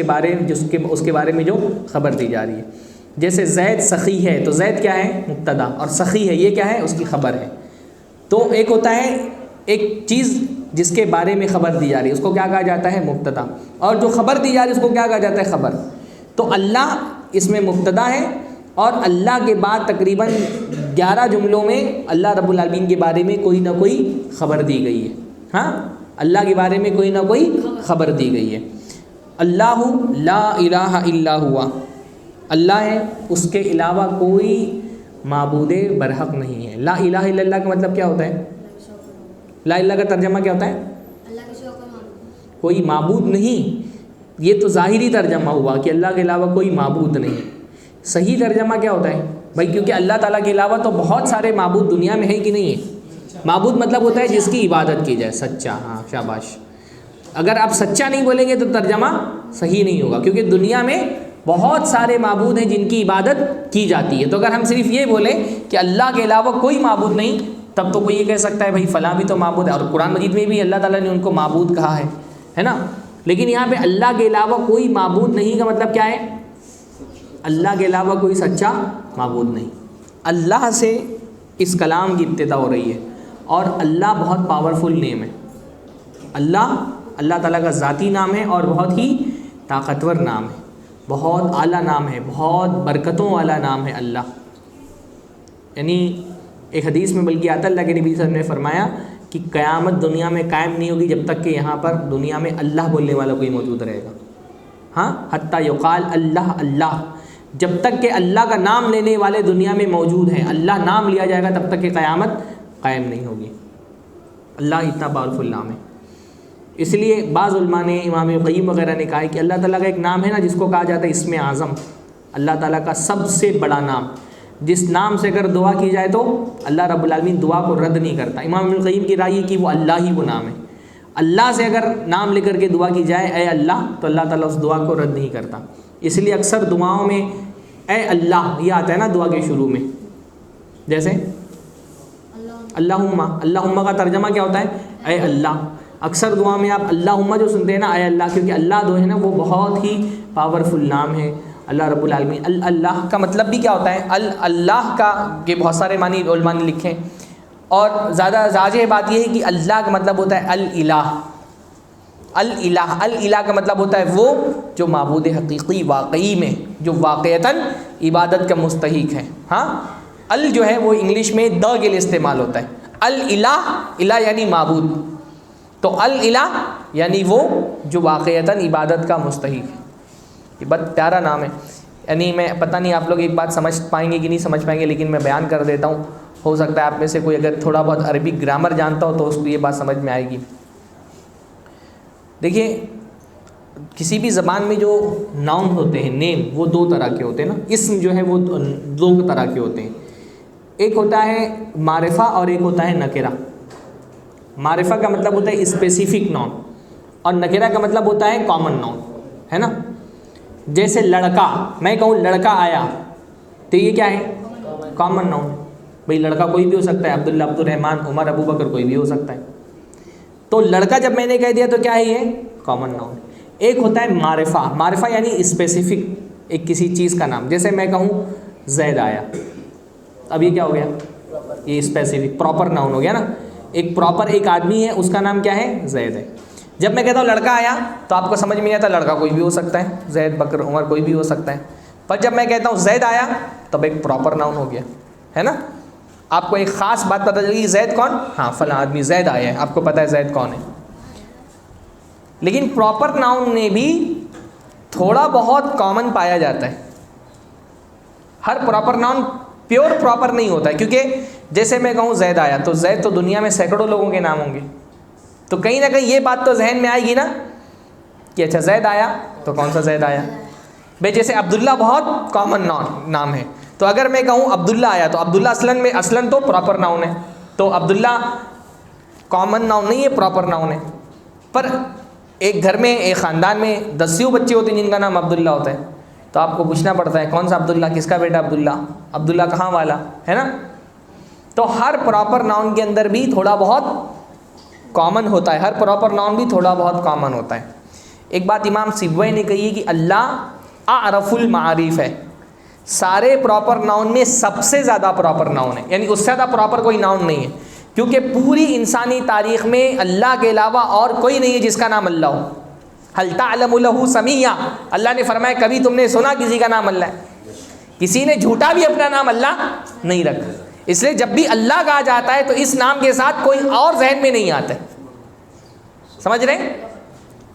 کے بارے میں جو خبر دی جا رہی ہے۔ جیسے زید سخی ہے تو زید کیا ہے؟ مبتدا، اور سخی ہے یہ کیا ہے؟ اس کی خبر ہے۔ تو ایک ہوتا ہے ایک چیز جس کے بارے میں خبر دی جا رہی ہے، اس کو کیا کہا جاتا ہے؟ مبتدا، اور جو خبر دی جا رہی ہے اس کو کیا کہا جاتا ہے؟ خبر۔ تو اللہ اس میں مبتدا ہے، اور اللہ کے بعد تقریباً 11 جملوں میں اللہ رب العالمین کے بارے میں کوئی نہ کوئی خبر دی گئی ہے، ہاں اللہ کے بارے میں کوئی نہ کوئی خبر دی گئی ہے۔ اللہ لا الہ الا ہوا، اللہ ہے، اس کے علاوہ کوئی معبود برحق نہیں ہے۔ لا الہ الا اللہ کا مطلب کیا ہوتا ہے؟ لا الہ کا ترجمہ کیا ہوتا ہے؟ اللہ کے سوا کوئی معبود، کوئی معبود نہیں۔ یہ تو ظاہری ترجمہ ہوا کہ اللہ کے علاوہ کوئی معبود نہیں۔ صحیح ترجمہ کیا ہوتا ہے بھائی؟ کیونکہ اللہ تعالیٰ کے علاوہ تو بہت سارے معبود دنیا میں ہے کہ نہیں ہے؟ معبود مطلب ہوتا ہے جس کی عبادت کی جائے، سچا، ہاں شاباش۔ اگر آپ سچا نہیں بولیں گے تو ترجمہ صحیح نہیں ہوگا، کیونکہ دنیا میں بہت سارے معبود ہیں جن کی عبادت کی جاتی ہے۔ تو اگر ہم صرف یہ بولیں کہ اللہ کے علاوہ کوئی معبود نہیں، تب تو کوئی یہ کہہ سکتا ہے بھائی فلاں بھی تو معبود ہے، اور قرآن مجید میں بھی اللہ تعالیٰ نے ان کو معبود کہا ہے نا۔ لیکن یہاں پہ اللہ کے علاوہ کوئی معبود نہیں کا مطلب کیا ہے؟ اللہ کے علاوہ کوئی سچا معبود نہیں۔ اللہ سے اس کلام کی ابتدا ہو رہی ہے، اور اللہ بہت پاورفل نیم ہے۔ اللہ تعالیٰ کا ذاتی نام ہے، اور بہت ہی طاقتور نام ہے، بہت اعلیٰ نام ہے، بہت برکتوں والا نام ہے اللہ۔ یعنی ایک حدیث میں بلکہ آتا اللہ کے نبی صلی اللہ علیہ وسلم نے فرمایا کہ قیامت دنیا میں قائم نہیں ہوگی جب تک کہ یہاں پر دنیا میں اللہ بولنے والا کوئی موجود رہے گا، ہاں حتیٰ یقال اللہ اللہ، جب تک کہ اللہ کا نام لینے والے دنیا میں موجود ہیں، اللہ نام لیا جائے گا تب تک کہ قیامت قائم نہیں ہوگی۔ اللہ اتنا پاورفل نام ہے۔ اس لیے بعض علماء نے، امام قیم وغیرہ نے کہا ہے کہ اللہ تعالیٰ کا ایک نام ہے نا جس کو کہا جاتا ہے اسم اعظم، اللہ تعالیٰ کا سب سے بڑا نام، جس نام سے اگر دعا کی جائے تو اللہ رب العالمین دعا کو رد نہیں کرتا۔ امام قیم کی رائے کہ وہ اللہ ہی وہ نام ہے، اللہ سے اگر نام لے کر کے دعا کی جائے اے اللہ، تو اللہ تعالیٰ اس دعا کو رد نہیں کرتا۔ اس لیے اکثر دعاؤں میں اے اللہ یہ آتا ہے نا دعا کے شروع میں، جیسے اللہم کا ترجمہ کیا ہوتا ہے؟ اے اللہ۔ اکثر دعا میں آپ اللہم جو سنتے ہیں نا اے اللہ، کیونکہ اللہ جو ہے نا وہ بہت ہی پاورفل نام ہے اللہ رب العالمین۔ اللہ کا مطلب بھی کیا ہوتا ہے؟ اللہ کا کے بہت سارے معنی علماء نے لکھے، اور زیادہ واضح بات یہ ہے کہ اللہ کا مطلب ہوتا ہے الالہ۔ الالہ کا مطلب ہوتا ہے وہ جو معبود حقیقی واقعی میں، جو واقعتاً عبادت کا مستحق ہے۔ ہاں ال جو ہے وہ انگلش میں دا کے لیے استعمال ہوتا ہے۔ الالہ، الہ یعنی معبود، تو الالہ یعنی وہ جو واقعتاً عبادت کا مستحق ہے۔ یہ بہت پیارا نام ہے۔ یعنی میں پتہ نہیں آپ لوگ ایک بات سمجھ پائیں گے کہ نہیں سمجھ پائیں گے، لیکن میں بیان کر دیتا ہوں، ہو سکتا ہے آپ میں سے کوئی اگر تھوڑا بہت عربی گرامر جانتا ہو تو اس کو یہ بات سمجھ میں آئے گی۔ دیکھیے کسی بھی زبان میں جو ناؤن ہوتے ہیں، نیم، وہ 2 طرح کے ہوتے ہیں نا، اسم جو ہے وہ 2 طرح کے ہوتے ہیں، ایک ہوتا ہے معرفہ اور ایک ہوتا ہے نکرہ۔ معرفہ کا مطلب ہوتا ہے اسپیسیفک ناؤن، اور نکرہ کا مطلب ہوتا ہے کامن ناؤن، ہے نا۔ جیسے لڑکا، میں کہوں لڑکا آیا تو یہ کیا ہے؟ کامن ناؤن، بھئی لڑکا کوئی بھی ہو سکتا ہے، عبداللہ، عبد الرحمن، عمر، ابو بکر، کوئی بھی ہو سکتا ہے۔ تو لڑکا جب میں نے کہہ دیا تو کیا ہے؟ یہ کامن ناؤن۔ ایک ہوتا ہے معرفہ، معرفہ یعنی اسپیسیفک، ایک کسی چیز کا نام، جیسے میں کہوں زید آیا، اب یہ کیا ہو گیا؟ یہ اسپیسیفک پراپر ناؤن ہو گیا نا۔ ایک پراپر ایک آدمی ہے، اس کا نام کیا ہے؟ زید ہے۔ جب میں کہتا ہوں لڑکا آیا تو آپ کو سمجھ میں نہیں آتا، لڑکا کوئی بھی ہو سکتا ہے، زید بکر عمر کوئی بھی ہو سکتا ہے، پر جب میں کہتا ہوں زید آیا تب ایک پراپر ناؤن ہو گیا، ہے نا؟ آپ کو ایک خاص بات پتہ چلے گی، زید کون؟ ہاں فلاں آدمی زید آیا ہے، آپ کو پتہ ہے زید کون ہے۔ لیکن پراپر ناؤن میں بھی تھوڑا بہت کامن پایا جاتا ہے، ہر پراپر ناؤن پیور پراپر نہیں ہوتا ہے، کیونکہ جیسے میں کہوں زید آیا تو زید تو دنیا میں سینکڑوں لوگوں کے نام ہوں گے، تو کہیں نہ کہیں یہ بات تو ذہن میں آئے گی نا کہ اچھا زید آیا تو کون سا زید آیا بھائی؟ جیسے عبداللہ بہت کامن نام ہے، تو اگر میں کہوں عبداللہ آیا تو عبداللہ اصلاً تو پراپر ناؤن ہے، تو عبداللہ کامن ناؤن نہیں ہے، پراپر ناؤن ہے۔ پر ایک گھر میں ایک خاندان میں 10 بچے ہوتے ہیں جن کا نام عبداللہ ہوتا ہے، تو آپ کو پوچھنا پڑتا ہے کون سا عبداللہ، کس کا بیٹا عبداللہ، عبداللہ کہاں والا، ہے نا؟ تو ہر پراپر ناؤن کے اندر بھی تھوڑا بہت کامن ہوتا ہے، ہر پراپر ناؤن بھی تھوڑا بہت کامن ہوتا ہے۔ ایک بات امام سیبوی نے کہی ہے کہ اللہ اعرف المعارف ہے، سارے پراپر ناؤن میں سب سے زیادہ پراپر ناؤن ہے، یعنی اس سے زیادہ پراپر کوئی ناؤن نہیں ہے، کیونکہ پوری انسانی تاریخ میں اللہ کے علاوہ اور کوئی نہیں ہے جس کا نام اللہ ہو۔ هل تعلم له سمیہ، اللہ نے فرمایا کبھی تم نے سنا کسی کا نام اللہ ہے؟ کسی نے جھوٹا بھی اپنا نام اللہ نہیں رکھا، اس لیے جب بھی اللہ کہا جاتا ہے تو اس نام کے ساتھ کوئی اور ذہن میں نہیں آتا ہے، سمجھ رہے ہیں؟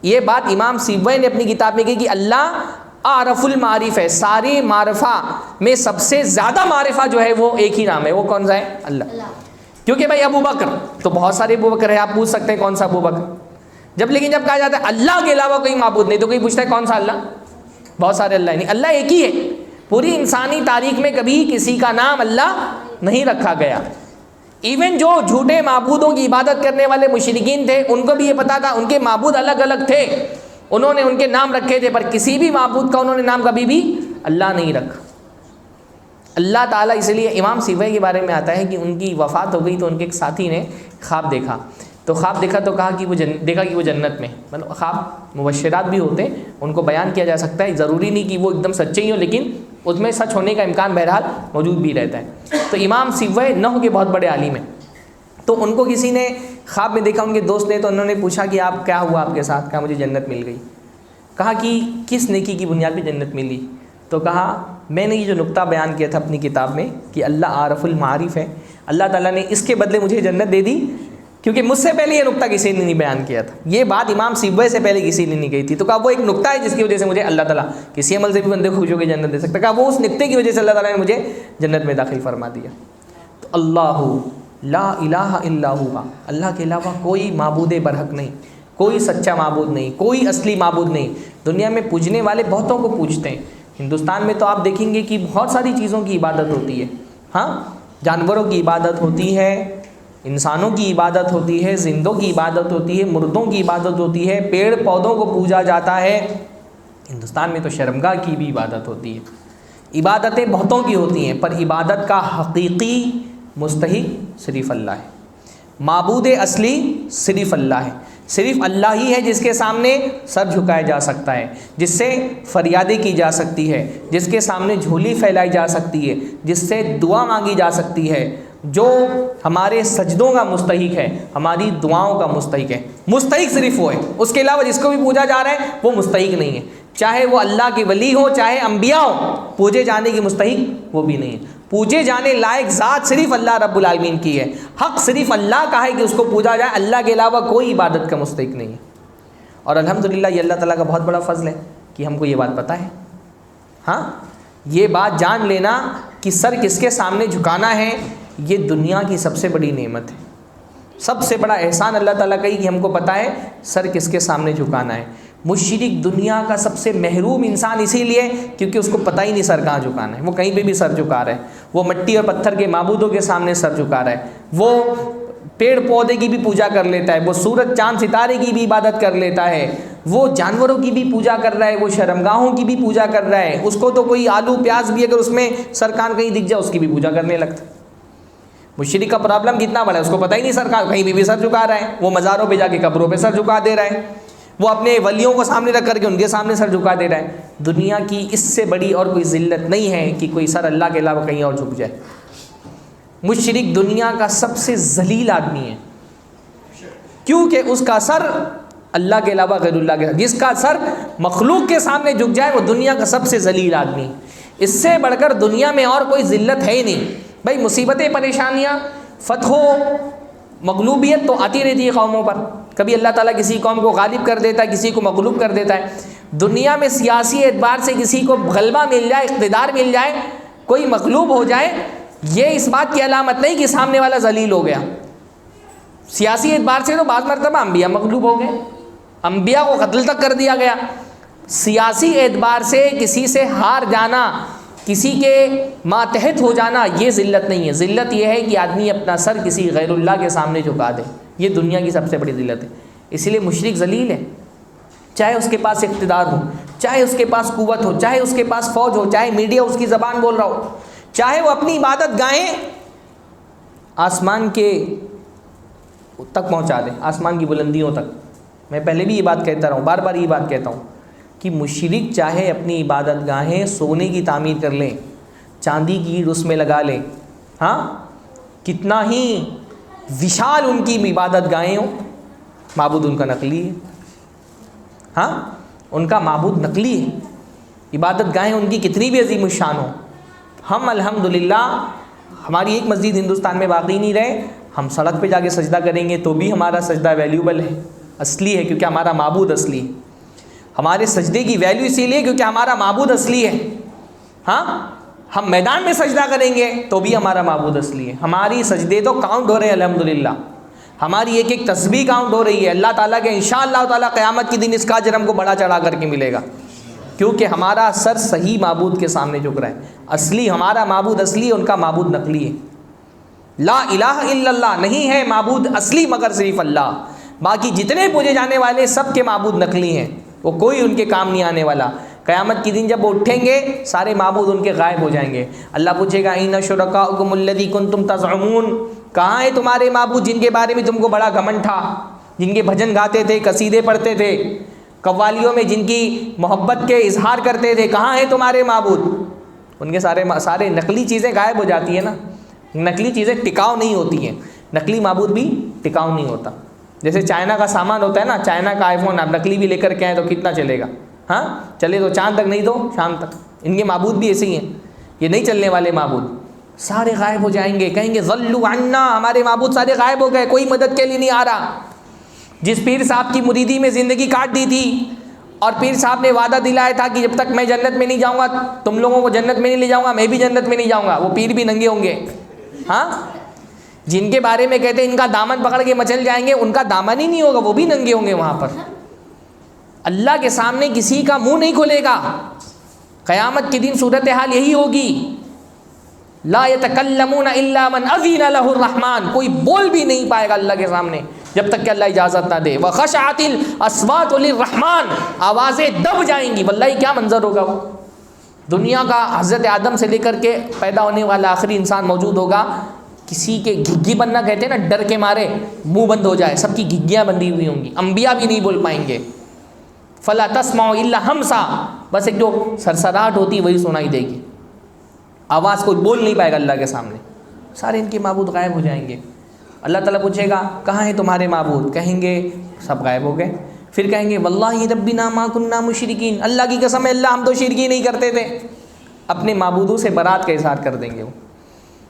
یہ بات امام سیبوی نے اپنی کتاب میں کی کہ اللہ اعرف المعارف ہے، سارے معرفہ میں سب سے زیادہ معرفہ جو ہے وہ ایک ہی نام ہے، وہ کون سا ہے؟ اللہ۔ کیونکہ بھائی ابو بکر تو بہت سارے ابو بکر ہیں، آپ پوچھ سکتے ہیں کون سا ابو بکر، لیکن جب کہا جاتا ہے اللہ کے علاوہ کوئی معبود نہیں تو کوئی پوچھتا ہے کون سا اللہ؟ بہت سارے اللہ نہیں، اللہ ایک ہی ہے۔ پوری انسانی تاریخ میں کبھی کسی کا نام اللہ نہیں رکھا گیا، ایون جو جھوٹے معبودوں کی عبادت کرنے والے مشرکین تھے ان کو بھی یہ پتا تھا ان کے معبود الگ الگ تھے، انہوں نے ان کے نام رکھے تھے، پر کسی بھی معبود کا انہوں نے نام کبھی بھی اللہ نہیں رکھا۔ اللہ تعالیٰ، اس لیے امام سیبوی کے بارے میں آتا ہے کہ ان کی وفات ہو گئی تو ان کے ایک ساتھی نے خواب دیکھا، تو خواب دیکھا تو کہا کہ دیکھا کہ وہ جنت میں، مطلب خواب مبشرات بھی ہوتے ہیں، ان کو بیان کیا جا سکتا ہے، ضروری نہیں کہ وہ ایک دم سچے ہی ہوں، لیکن اس میں سچ ہونے کا امکان بہرحال موجود بھی رہتا ہے۔ تو امام سیبوی نحو کے بہت بڑے عالم ہیں، تو ان کو کسی نے خواب میں دیکھا، ان کے دوست نے، تو انہوں نے پوچھا کہ آپ کیا ہوا آپ کے ساتھ؟ کہا مجھے جنت مل گئی۔ کہا کہ کس نیکی کی بنیاد پہ جنت ملی؟ تو کہا میں نے یہ جو نقطہ بیان کیا تھا اپنی کتاب میں کہ اللہ عارف المعارف ہے، اللہ تعالیٰ نے اس کے بدلے مجھے جنت دے دی، کیونکہ مجھ سے پہلے یہ نقطہ کسی نے نہیں بیان کیا تھا، یہ بات امام سیبوی سے پہلے کسی نے نہیں کہی تھی۔ تو کہا وہ ایک نقطہ ہے جس کی وجہ سے مجھے اللہ تعالیٰ کسی عمل سے بھی بندے خوش ہو کے جنت دے سکتا ہے، کہا وہ اس نقطے کی وجہ سے اللہ تعالیٰ نے مجھے جنت میں داخل فرما دیا۔ تو اللہ لا الہ الا ہوا، اللہ کے علاوہ کوئی معبود برحق نہیں، کوئی سچا معبود نہیں، کوئی اصلی معبود نہیں۔ دنیا میں پوجنے والے بہتوں کو پوجتے ہیں، ہندوستان میں تو آپ دیکھیں گے کہ بہت ساری چیزوں کی عبادت ہوتی ہے، ہاں جانوروں کی عبادت ہوتی ہے، انسانوں کی عبادت ہوتی ہے، زندوں کی عبادت ہوتی ہے، مردوں کی عبادت ہوتی ہے، پیڑ پودوں کو پوجا جاتا ہے۔ ہندوستان میں تو شرمگاہ کی بھی عبادت ہوتی ہے، عبادتیں بہتوں کی ہوتی ہیں، پر عبادت کا حقیقی مستحق صرف اللہ ہے، معبود اصلی صرف اللہ ہے، صرف اللہ ہی ہے جس کے سامنے سر جھکایا جا سکتا ہے، جس سے فریادیں کی جا سکتی ہے، جس کے سامنے جھولی پھیلائی جا سکتی ہے، جس سے دعا مانگی جا سکتی ہے، جو ہمارے سجدوں کا مستحق ہے، ہماری دعاؤں کا مستحق ہے، مستحق صرف وہ ہے، اس کے علاوہ جس کو بھی پوجا جا رہا ہے وہ مستحق نہیں ہے، چاہے وہ اللہ کے ولی ہو چاہے انبیاء ہو، پوجے جانے کی مستحق وہ بھی نہیں ہے۔ پوجے جانے لائق ذات صرف اللہ رب العالمین کی ہے، حق صرف اللہ کا ہے کہ اس کو پوجا جائے، اللہ کے علاوہ کوئی عبادت کا مستحق نہیں ہے۔ اور الحمدللہ یہ اللہ تعالیٰ کا بہت بڑا فضل ہے کہ ہم کو یہ بات پتہ ہے، ہاں یہ بات جان لینا کہ سر کس کے سامنے جھکانا ہے، یہ دنیا کی سب سے بڑی نعمت ہے، سب سے بڑا احسان اللہ تعالیٰ کا ہی کہ ہم کو پتہ ہے سر کس کے سامنے جھکانا ہے۔ مشرک دنیا کا سب سے محروم انسان اسی لیے کیونکہ اس کو پتہ ہی نہیں سر کہاں جھکانا ہے، وہ کہیں پہ بھی سر جھکا رہا ہے، وہ مٹی اور پتھر کے معبودوں کے سامنے سر جھکا رہا ہے، وہ پیڑ پودے کی بھی پوجا کر لیتا ہے، وہ سورج چاند ستارے کی بھی عبادت کر لیتا ہے، وہ جانوروں کی بھی پوجا کر رہا ہے، وہ شرمگاہوں کی بھی پوجا کر رہا ہے، اس کو تو کوئی آلو پیاز بھی اگر اس میں سر کان کہیں دکھ جائے اس کی بھی پوجا کرنے لگتا ہے۔ مشرک کا پرابلم کتنا بڑا ہے، اس کو پتہ ہی نہیں سر کہیں بھی سر جھکا رہا ہے، وہ مزاروں پہ جا کے قبروں پہ سر جھکا دے رہا ہے، وہ اپنے ولیوں کو سامنے رکھ کر کے ان کے سامنے سر جھکا دے رہا ہے۔ دنیا کی اس سے بڑی اور کوئی ذلت نہیں ہے کہ کوئی سر اللہ کے علاوہ کہیں اور جھک جائے۔ مشرک دنیا کا سب سے ذلیل آدمی ہے، کیونکہ اس کا سر اللہ کے علاوہ غیر اللہ کے، جس کا سر مخلوق کے سامنے جھک جائے وہ دنیا کا سب سے ذلیل آدمی۔ اس سے بڑھ کر دنیا میں اور کوئی ذلت ہے ہی نہیں بھائی۔ مصیبتیں، پریشانیاں، فتح و مغلوبیت تو آتی رہتی ہے قوموں پر، کبھی اللہ تعالیٰ کسی قوم کو غالب کر دیتا ہے، کسی کو مغلوب کر دیتا ہے۔ دنیا میں سیاسی اعتبار سے کسی کو غلبہ مل جائے، اقتدار مل جائے، کوئی مغلوب ہو جائے، یہ اس بات کی علامت نہیں کہ سامنے والا ذلیل ہو گیا۔ سیاسی اعتبار سے تو بعض مرتبہ انبیاء مغلوب ہو گئے، انبیاء کو قتل تک کر دیا گیا۔ سیاسی اعتبار سے کسی سے ہار جانا، کسی کے ماتحت ہو جانا، یہ ذلت نہیں ہے۔ ذلت یہ ہے کہ آدمی اپنا سر کسی غیر اللہ کے سامنے جھکا دے، یہ دنیا کی سب سے بڑی ذلت ہے۔ اسی لیے مشرک ذلیل ہے، چاہے اس کے پاس اقتدار ہو، چاہے اس کے پاس قوت ہو، چاہے اس کے پاس فوج ہو، چاہے میڈیا اس کی زبان بول رہا ہو، چاہے وہ اپنی عبادت گاہیں آسمان کے تک پہنچا دے، آسمان کی بلندیوں تک۔ میں پہلے بھی یہ بات کہتا رہا ہوں، بار بار یہ بات کہتا ہوں کہ مشرک چاہے اپنی عبادت گاہیں سونے کی تعمیر کر لیں، چاندی کی اینٹ اس میں لگا لیں، ہاں کتنا ہی وشال ان کی عبادت گاہیں ہوں، معبود ان کا نقلی ہے۔ ہاں ان کا معبود نقلی ہے، عبادت گاہیں ان کی کتنی بھی عظیم الشان ہوں۔ ہم الحمدللہ ہماری ایک مسجد ہندوستان میں باقی نہیں رہے، ہم سڑک پہ جا کے سجدہ کریں گے تو بھی ہمارا سجدہ ویلیوبل ہے، اصلی ہے، کیونکہ ہمارا معبود اصلی ہے۔ ہمارے سجدے کی ویلیو اسی لیے کیونکہ ہمارا معبود اصلی ہے۔ ہاں ہم میدان میں سجدہ کریں گے تو بھی ہمارا معبود اصلی ہے۔ ہماری سجدے تو کاؤنٹ ہو رہے ہیں الحمدللہ، ہماری ایک ایک تسبیح کاؤنٹ ہو رہی ہے۔ اللہ تعالیٰ کے انشاءاللہ تعالیٰ قیامت کے دن اس کا اجر ہم کو بڑا چڑھا کر کے ملے گا، کیونکہ ہمارا سر صحیح معبود کے سامنے جھک رہا ہے۔ اصلی ہمارا معبود اصلی ہے، ان کا معبود نقلی ہے۔ لا الہ الا اللہ، نہیں ہے معبود اصلی مگر صرف اللہ، باقی جتنے پوجے جانے والے سب کے معبود نقلی ہیں، وہ کوئی ان کے کام نہیں آنے والا۔ قیامت کے دن جب وہ اٹھیں گے سارے معبود ان کے غائب ہو جائیں گے۔ اللہ پوچھے گا این شرکاؤکم الذی کنتم تزعمون، کہاں ہیں تمہارے معبود جن کے بارے میں تم کو بڑا گھمنڈ تھا، جن کے بھجن گاتے تھے، قصیدے پڑھتے تھے، قوالیوں میں جن کی محبت کے اظہار کرتے تھے، کہاں ہیں تمہارے معبود؟ ان کے سارے نقلی چیزیں غائب ہو جاتی ہیں نا، نقلی چیزیں ٹکاؤ نہیں ہوتی ہیں، نقلی معبود بھی ٹکاؤ نہیں ہوتا۔ جیسے چائنا کا سامان ہوتا ہے نا، چائنا کا آئی فون آپ نقلی بھی لے کر کے آئیں تو کتنا چلے گا؟ ہاں چلے تو چاند تک، نہیں تو شام تک۔ ان کے معبود بھی ایسے ہی ہیں، یہ نہیں چلنے والے معبود، سارے غائب ہو جائیں گے، کہیں گے ضلوا عنا، ہمارے معبود سارے غائب ہو گئے، کوئی مدد کے لیے نہیں آ رہا۔ جس پیر صاحب کی مریدی میں زندگی کاٹ دی تھی اور پیر صاحب نے وعدہ دلایا تھا کہ جب تک میں جنت میں نہیں جاؤں گا تم لوگوں کو جنت میں نہیں لے جاؤں گا، میں بھی جنت میں نہیں جاؤں گا، وہ پیر بھی ننگے ہوں گے۔ ہاں جن کے بارے میں کہتے ہیں ان کا دامن پکڑ کے مچل جائیں گے، ان کا دامن ہی نہیں ہوگا، وہ بھی ننگے ہوں گے وہاں پر۔ اللہ کے سامنے کسی کا منہ نہیں کھلے گا قیامت کے دن، صورتحال یہی ہوگی۔ لا یتکلمون الا من اذن له الرحمن، کوئی بول بھی نہیں پائے گا اللہ کے سامنے جب تک کہ اللہ اجازت نہ دے۔ وخشعت الاصوات للرحمن، آوازیں دب جائیں گی، واللہ کیا منظر ہوگا وہ۔ دنیا کا حضرت آدم سے لے کر کے پیدا ہونے والا آخری انسان موجود ہوگا، کسی کے گھگی بننا کہتے ہیں نا، ڈر کے مارے منہ بند ہو جائے، سب کی گھگیاں بندی ہوئی ہوں گی، انبیاء بھی نہیں بول پائیں گے۔ فلا تسمع الا ہمسا، بس ایک جو سرسراہٹ ہوتی ہے وہی سنائی دے گی، آواز کوئی بول نہیں پائے گا اللہ کے سامنے، سارے ان کے معبود غائب ہو جائیں گے۔ اللہ تعالیٰ پوچھے گا کہاں ہیں تمہارے معبود؟ کہیں گے سب غائب ہو گئے۔ پھر کہیں گے واللہ ربنا ما کننا مشرکین، اللہ کی قسم ہے اللہ ہم تو شرک ہی نہیں کرتے تھے۔ اپنے معبودوں سے برات کا اظہار کر دیں گے وہ۔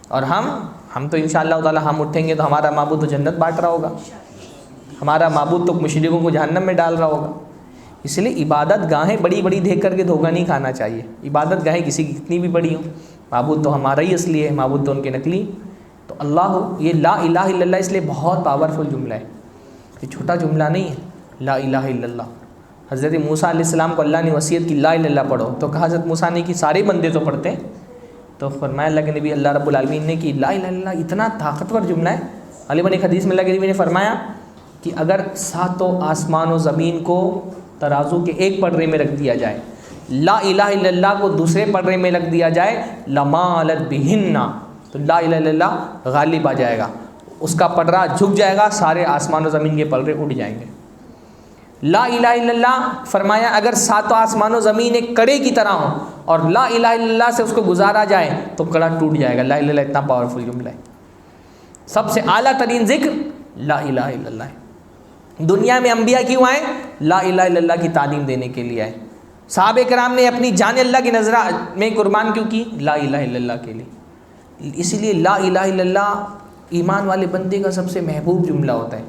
اور ہم تو انشاءاللہ تعالیٰ ہم اٹھیں گے تو ہمارا معبود تو جنت بانٹ رہا ہوگا، ہمارا معبود تو مشرکوں کو جہنم میں ڈال رہا ہوگا۔ اس لیے عبادت گاہیں بڑی بڑی دیکھ کر کے دھوکہ نہیں کھانا چاہیے۔ عبادت گاہیں کسی کی کتنی بھی بڑی ہوں، معبود تو ہمارا ہی اصلی ہے، معبود تو ان کے نقلی۔ تو اللہ، یہ لا الہ الا اللہ اس لیے بہت پاورفل جملہ ہے، یہ چھوٹا جملہ نہیں ہے۔ لا الہ الا اللہ، حضرت موسیٰ علیہ السلام کو اللہ نے وصیت کی لا الہ الا اللہ پڑھو، تو کہا حضرت موسیٰ نے کہ سارے بندے تو پڑھتے ہیں، تو فرمایا اللہ کے نبی اللہ رب العالمین نے کہ لا الہ الا اللہ اتنا طاقتور جملہ ہے۔ غالباً ایک حدیث میں اللہ کے نبی نے فرمایا کہ اگر ساتوں آسمان و زمین کو ترازو کے ایک پڑھے میں رکھ دیا جائے، لا الہ الا اللہ کو دوسرے پڑھے میں رکھ دیا جائے، لمالت بہن، تو لا الہ الا اللہ غالب آ جائے گا، اس کا پڑھا جھک جائے گا، سارے آسمان و زمین کے پلڑے اٹھ جائیں گے۔ لا الہ الا اللہ فرمایا اگر ساتوں آسمان و زمین ایک کڑے کی طرح ہوں اور لا الہ الا اللہ سے اس کو گزارا جائے تو کڑا ٹوٹ جائے گا۔ لا الہ الا اللہ اتنا پاورفل جملہ ہے، سب سے اعلیٰ ترین ذکر لا الہ الا اللہ ہے۔ دنیا میں انبیاء کیوں آئے؟ لا الہ الا اللہ کی تعلیم دینے کے لیے آئے. صحابہ کرام نے اپنی جان اللہ کی نظر میں قربان کیوں کی؟ لا الہ الا اللہ کے لیے. اسی لیے لا الہ الا اللہ ایمان والے بندے کا سب سے محبوب جملہ ہوتا ہے.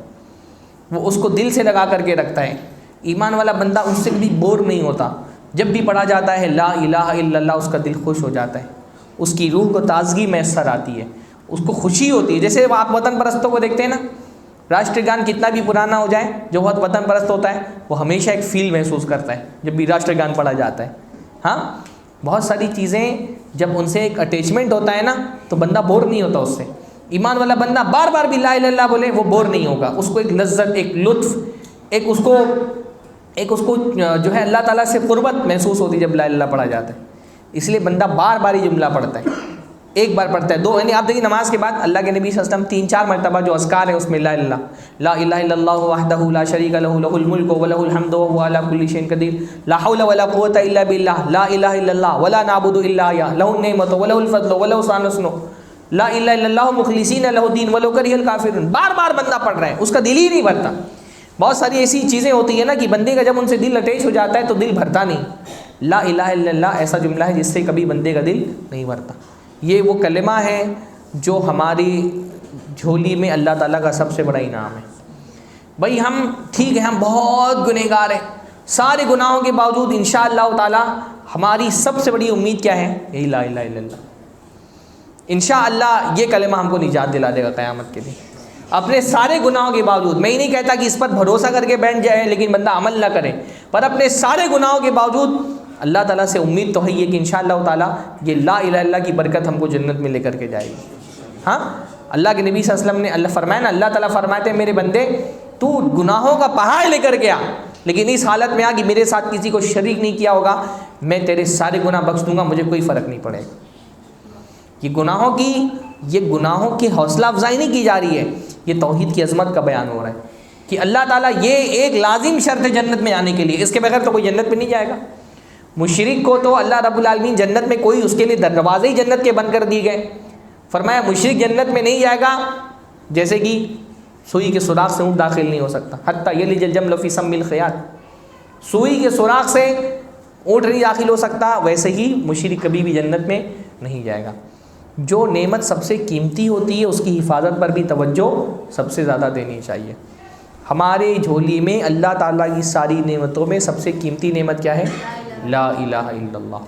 وہ اس کو دل سے لگا کر کے رکھتا ہے. ایمان والا بندہ اس سے بھی بور نہیں ہوتا. جب بھی پڑھا جاتا ہے لا الہ الا اللہ اس کا دل خوش ہو جاتا ہے, اس کی روح کو تازگی میسر آتی ہے, اس کو خوشی ہوتی ہے. جیسے آپ وطن پرستوں کو دیکھتے ہیں نا, راشٹر گان کتنا بھی پرانا ہو جائے, جو بہت وطن پرست ہوتا ہے وہ ہمیشہ ایک فیل محسوس کرتا ہے جب بھی راشٹر گان پڑھا جاتا ہے. ہاں, بہت ساری چیزیں جب ان سے ایک اٹیچمنٹ ہوتا ہے نا تو بندہ بور نہیں ہوتا اس سے. ایمان والا بندہ بار بار بھی لا الہ الا اللہ بولے وہ بور نہیں ہوگا. اس کو ایک لذت, ایک لطف, ایک اس کو جو ہے اللہ تعالیٰ سے قربت محسوس ہوتی ہے جب لا الہ الا اللہ پڑھا جاتا ہے. اس لیے بندہ بار بار یہ جملہ پڑھتا ہے, ایک بار پڑھتا ہے, دو, یعنی آپ دیکھیے نماز کے بعد اللہ کے نبی صلی اللہ علیہ وسلم 3-4 مرتبہ جو اذکار ہیں اس میں لا الہ الا اللہ وحدہ لا شریک لہ لہ الملک ولہ الحمد وہو علی کل شیء قدیر لا حول ولا قوۃ الا باللہ لا الہ الا اللہ ولا نعبد الا ایہ لہ النعمۃ ولہ الفضل ولہ الحسن لا الہ الا اللہ مخلصین لہ الدین ولو کرہ الکافرون. بار بار بندہ پڑھ رہا ہے, اس کا دل ہی نہیں بھرتا. بہت ساری ایسی چیزیں ہوتی ہیں نا کہ بندے کا جب ان سے دل اٹیچ ہو جاتا ہے تو دل بھرتا نہیں. لا الہ الا اللہ ایسا جملہ ہے جس سے کبھی بندے کا دل نہیں بھرتا. یہ وہ کلمہ ہے جو ہماری جھولی میں اللہ تعالیٰ کا سب سے بڑا انعام ہے. بھائی ہم ٹھیک ہے, ہم بہت گنہگار ہیں, سارے گناہوں کے باوجود انشاءاللہ تعالیٰ ہماری سب سے بڑی امید کیا ہے؟ یہی لا الہ الا اللہ. انشاءاللہ یہ کلمہ ہم کو نجات دلا دے گا قیامت کے دن. اپنے سارے گناہوں کے باوجود, میں ہی نہیں کہتا کہ اس پر بھروسہ کر کے بیٹھ جائے لیکن بندہ عمل نہ کرے, پر اپنے سارے گناہوں کے باوجود اللہ تعالیٰ سے امید تو ہے یہ کہ انشاءاللہ تعالیٰ یہ لا الہ الا اللہ کی برکت ہم کو جنت میں لے کر کے جائے گی. ہاں, اللہ کے نبی صلی اللہ علیہ وسلم نے اللہ فرمایا نا, اللہ تعالیٰ فرماتے ہیں میرے بندے تو گناہوں کا پہاڑ لے کر کے آ, لیکن اس حالت میں آ کہ میرے ساتھ کسی کو شریک نہیں کیا ہوگا, میں تیرے سارے گناہ بخش دوں گا, مجھے کوئی فرق نہیں پڑے گا. یہ گناہوں کی حوصلہ افزائی نہیں کی جا رہی ہے, یہ توحید کی عظمت کا بیان ہو رہا ہے کہ اللہ تعالیٰ یہ ایک لازم شرط ہے جنت میں جانے کے لیے, اس کے بغیر تو کوئی جنت میں نہیں جائے گا. مشرک کو تو اللہ رب العالمین جنت میں کوئی اس کے لیے دروازے ہی جنت کے بند کر دیے گئے. فرمایا مشرک جنت میں نہیں جائے گا جیسے کہ سوئی کے سوراخ سے اونٹ داخل نہیں ہو سکتا, حتی یلج الجمل فی سم الخیاط, سوئی کے سوراخ سے اونٹ نہیں داخل ہو سکتا, ویسے ہی مشرک کبھی بھی جنت میں نہیں جائے گا. جو نعمت سب سے قیمتی ہوتی ہے اس کی حفاظت پر بھی توجہ سب سے زیادہ دینی چاہیے. ہمارے جھولی میں اللہ تعالیٰ کی ساری نعمتوں میں سب سے قیمتی نعمت کیا ہے؟ لا الہ الا اللہ.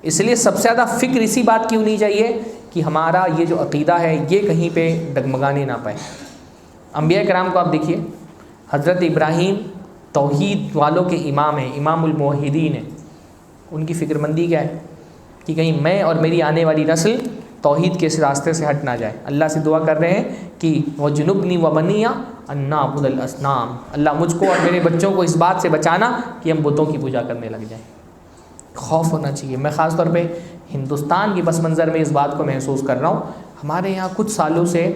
اس لیے سب سے زیادہ فکر اسی بات کی ہونی چاہیے کہ ہمارا یہ جو عقیدہ ہے یہ کہیں پہ ڈگمگانے نہ پائے. انبیاء کرام کو آپ دیکھیے, حضرت ابراہیم توحید والوں کے امام ہیں, امام الموحدین ہیں. ان کی فکر مندی کیا ہے کہ کہیں میں اور میری آنے والی نسل توحید کے اس راستے سے ہٹ نہ جائے. اللہ سے دعا کر رہے ہیں کہ وَجُنُبْنِي وَبَنِيَّ أَن نَعْبُدَ الْأَصْنَامَ, اللہ مجھ کو اور میرے بچوں کو اس بات سے بچانا کہ ہم بتوں کی پوجا کرنے لگ جائیں. خوف ہونا چاہیے. میں خاص طور پہ ہندوستان کی پس منظر میں اس بات کو محسوس کر رہا ہوں. ہمارے یہاں کچھ سالوں سے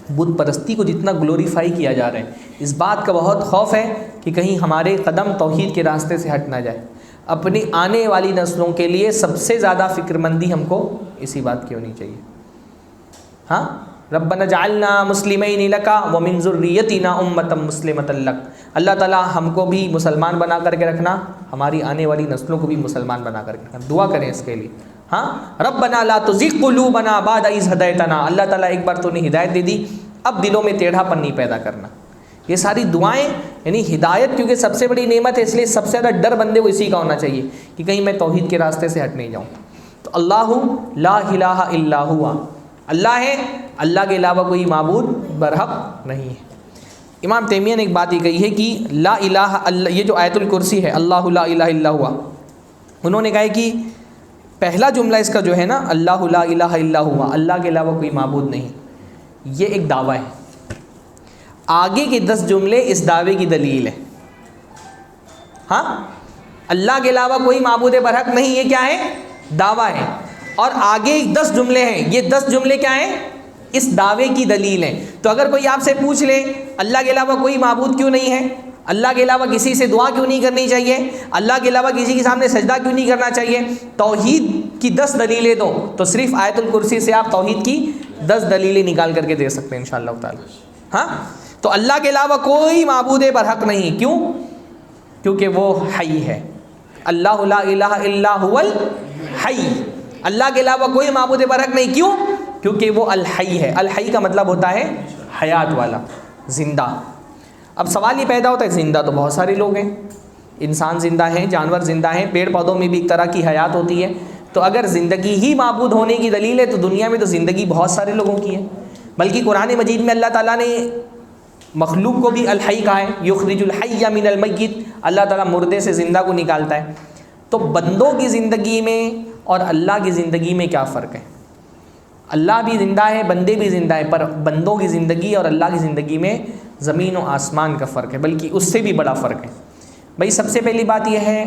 بت پرستی کو جتنا گلوریفائی کیا جا رہا ہے, اس بات کا بہت خوف ہے کہ کہیں ہمارے قدم توحید کے راستے سے ہٹ نہ جائے. اپنی آنے والی نسلوں کے لیے سب سے زیادہ فکر مندی ہم کو اسی بات کی ہونی چاہیے. ہاں, ربنا اجعلنا مسلمین لک ومن ذریتنا امۃ مسلمۃ لک. اللہ تعالیٰ ہم کو بھی مسلمان بنا کر کے رکھنا, ہماری آنے والی نسلوں کو بھی مسلمان بنا کر کے رکھنا. دعا کریں اس کے لیے. ہاں, ربنا لا تزغ قلوبنا بعد اذ ہدیتنا. اللہ تعالیٰ ایک بار تو نے ہدایت دے دی, اب دلوں میں ٹیڑھا پن نہیں پیدا کرنا. یہ ساری دعائیں یعنی ہدایت کیونکہ سب سے بڑی نعمت ہے, اس لیے سب سے زیادہ ڈر بندے کو اسی کا ہونا چاہیے کہ کہیں میں توحید کے راستے سے ہٹ نہیں جاؤں. تو اللہ لا الہ الا ہوا, اللہ ہے, اللہ کے علاوہ کوئی معبود برحق نہیں ہے. امام تیمیہ نے ایک بات یہ کہی ہے کہ لا الہ اللہ, یہ جو آیت الکرسی ہے اللہ لا الہ الا ہوا, انہوں نے کہا ہے کہ پہلا جملہ اس کا جو ہے نا اللہ لا الہ الا ہوا, اللہ کے علاوہ کوئی معبود نہیں, یہ ایک دعویٰ ہے. آگے کے 10 جملے اس دعوے کی دلیل ہے. ہاں, اللہ کے علاوہ کوئی معبود برحق نہیں, یہ کیا ہے؟ دعویٰ ہے. اور آگے 10 جملے ہیں, یہ 10 جملے کیا ہیں؟ اس دعوے کی دلیل ہیں. تو اگر کوئی آپ سے پوچھ لے اللہ کے علاوہ کوئی معبود کیوں نہیں ہے, اللہ کے علاوہ کسی سے دعا کیوں نہیں کرنی چاہیے, اللہ کے علاوہ کسی کے سامنے سجدہ کیوں نہیں کرنا چاہیے, توحید کی 10 دلیلیں دو, تو صرف آیت الکرسی سے آپ توحید کی 10 دلیلیں نکال کر کے دے سکتے ہیں انشاءاللہ تعالی. ہاں, تو اللہ کے علاوہ کوئی معبود برحق نہیں. کیوں؟ کیونکہ وہ حی ہے. اللہ لا الہ الا هو الحی. اللہ کے علاوہ کوئی معبود برحق نہیں. کیوں؟ کیونکہ وہ الحی ہے. الحی کا مطلب ہوتا ہے حیات والا، زندہ. اب سوال یہ پیدا ہوتا ہے زندہ تو بہت سارے لوگ ہیں، انسان زندہ ہیں، جانور زندہ ہیں، پیڑ پودوں میں بھی ایک طرح کی حیات ہوتی ہے. تو اگر زندگی ہی معبود ہونے کی دلیل ہے تو دنیا میں تو زندگی بہت سارے لوگوں کی ہے. بلکہ قرآن مجید میں اللہ تعالیٰ نے مخلوق کو بھی الحی کہا ہے. یخرج الحی من المیت. اللہ تعالیٰ مردے سے زندہ کو نکالتا ہے. تو بندوں کی زندگی میں اور اللہ کی زندگی میں کیا فرق ہے؟ اللہ بھی زندہ ہے، بندے بھی زندہ ہے، پر بندوں کی زندگی اور اللہ کی زندگی میں زمین و آسمان کا فرق ہے، بلکہ اس سے بھی بڑا فرق ہے. بھائی سب سے پہلی بات یہ ہے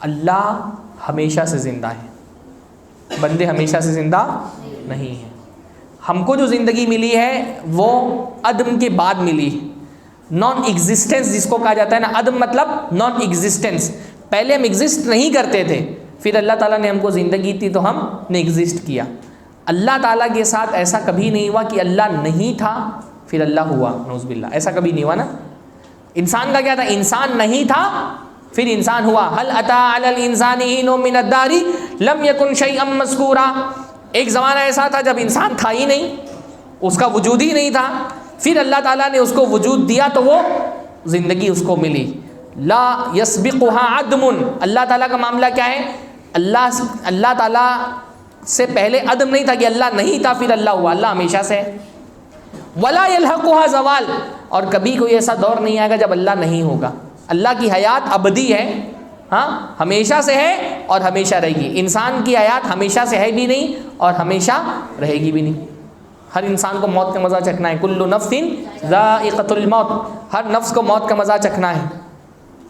اللہ ہمیشہ سے زندہ ہے، بندے ہمیشہ سے زندہ نہیں ہیں. ہم کو جو زندگی ملی ہے وہ عدم کے بعد ملی، نان ایگزسٹنس جس کو کہا جاتا ہے نا. عدم مطلب نان ایگزسٹنس. پہلے ہم ایگزسٹ نہیں کرتے تھے، پھر اللہ تعالیٰ نے ہم کو زندگی دی تو ہم نے ایگزسٹ کیا. اللہ تعالیٰ کے ساتھ ایسا کبھی نہیں ہوا کہ اللہ نہیں تھا پھر اللہ ہوا، نعوذ باللہ. ایسا کبھی نہیں ہوا نا. انسان کا کیا تھا؟ انسان نہیں تھا پھر انسان ہوا. هل اتى على الانسان حين من الدهر لم يكن شيئا مذكورا. ایک زمانہ ایسا تھا جب انسان تھا ہی نہیں، اس کا وجود ہی نہیں تھا، پھر اللہ تعالیٰ نے اس کو وجود دیا تو وہ زندگی اس کو ملی. لا يسبقها عدم. اللہ تعالیٰ کا معاملہ کیا ہے؟ اللہ تعالیٰ سے پہلے عدم نہیں تھا کہ اللہ نہیں تھا پھر اللہ ہوا. اللہ ہمیشہ سے ہے. ولا يلحقها زوال. اور کبھی کوئی ایسا دور نہیں آئے گا جب اللہ نہیں ہوگا. اللہ کی حیات ابدی ہے، ہاں ہمیشہ سے ہے اور ہمیشہ رہے گی. انسان کی حیات ہمیشہ سے ہے بھی نہیں اور ہمیشہ رہے گی بھی نہیں. ہر انسان کو موت کا مزہ چکھنا ہے. کل نفس ذائقۃ الموت. ہر نفس کو موت کا مزہ چکھنا ہے.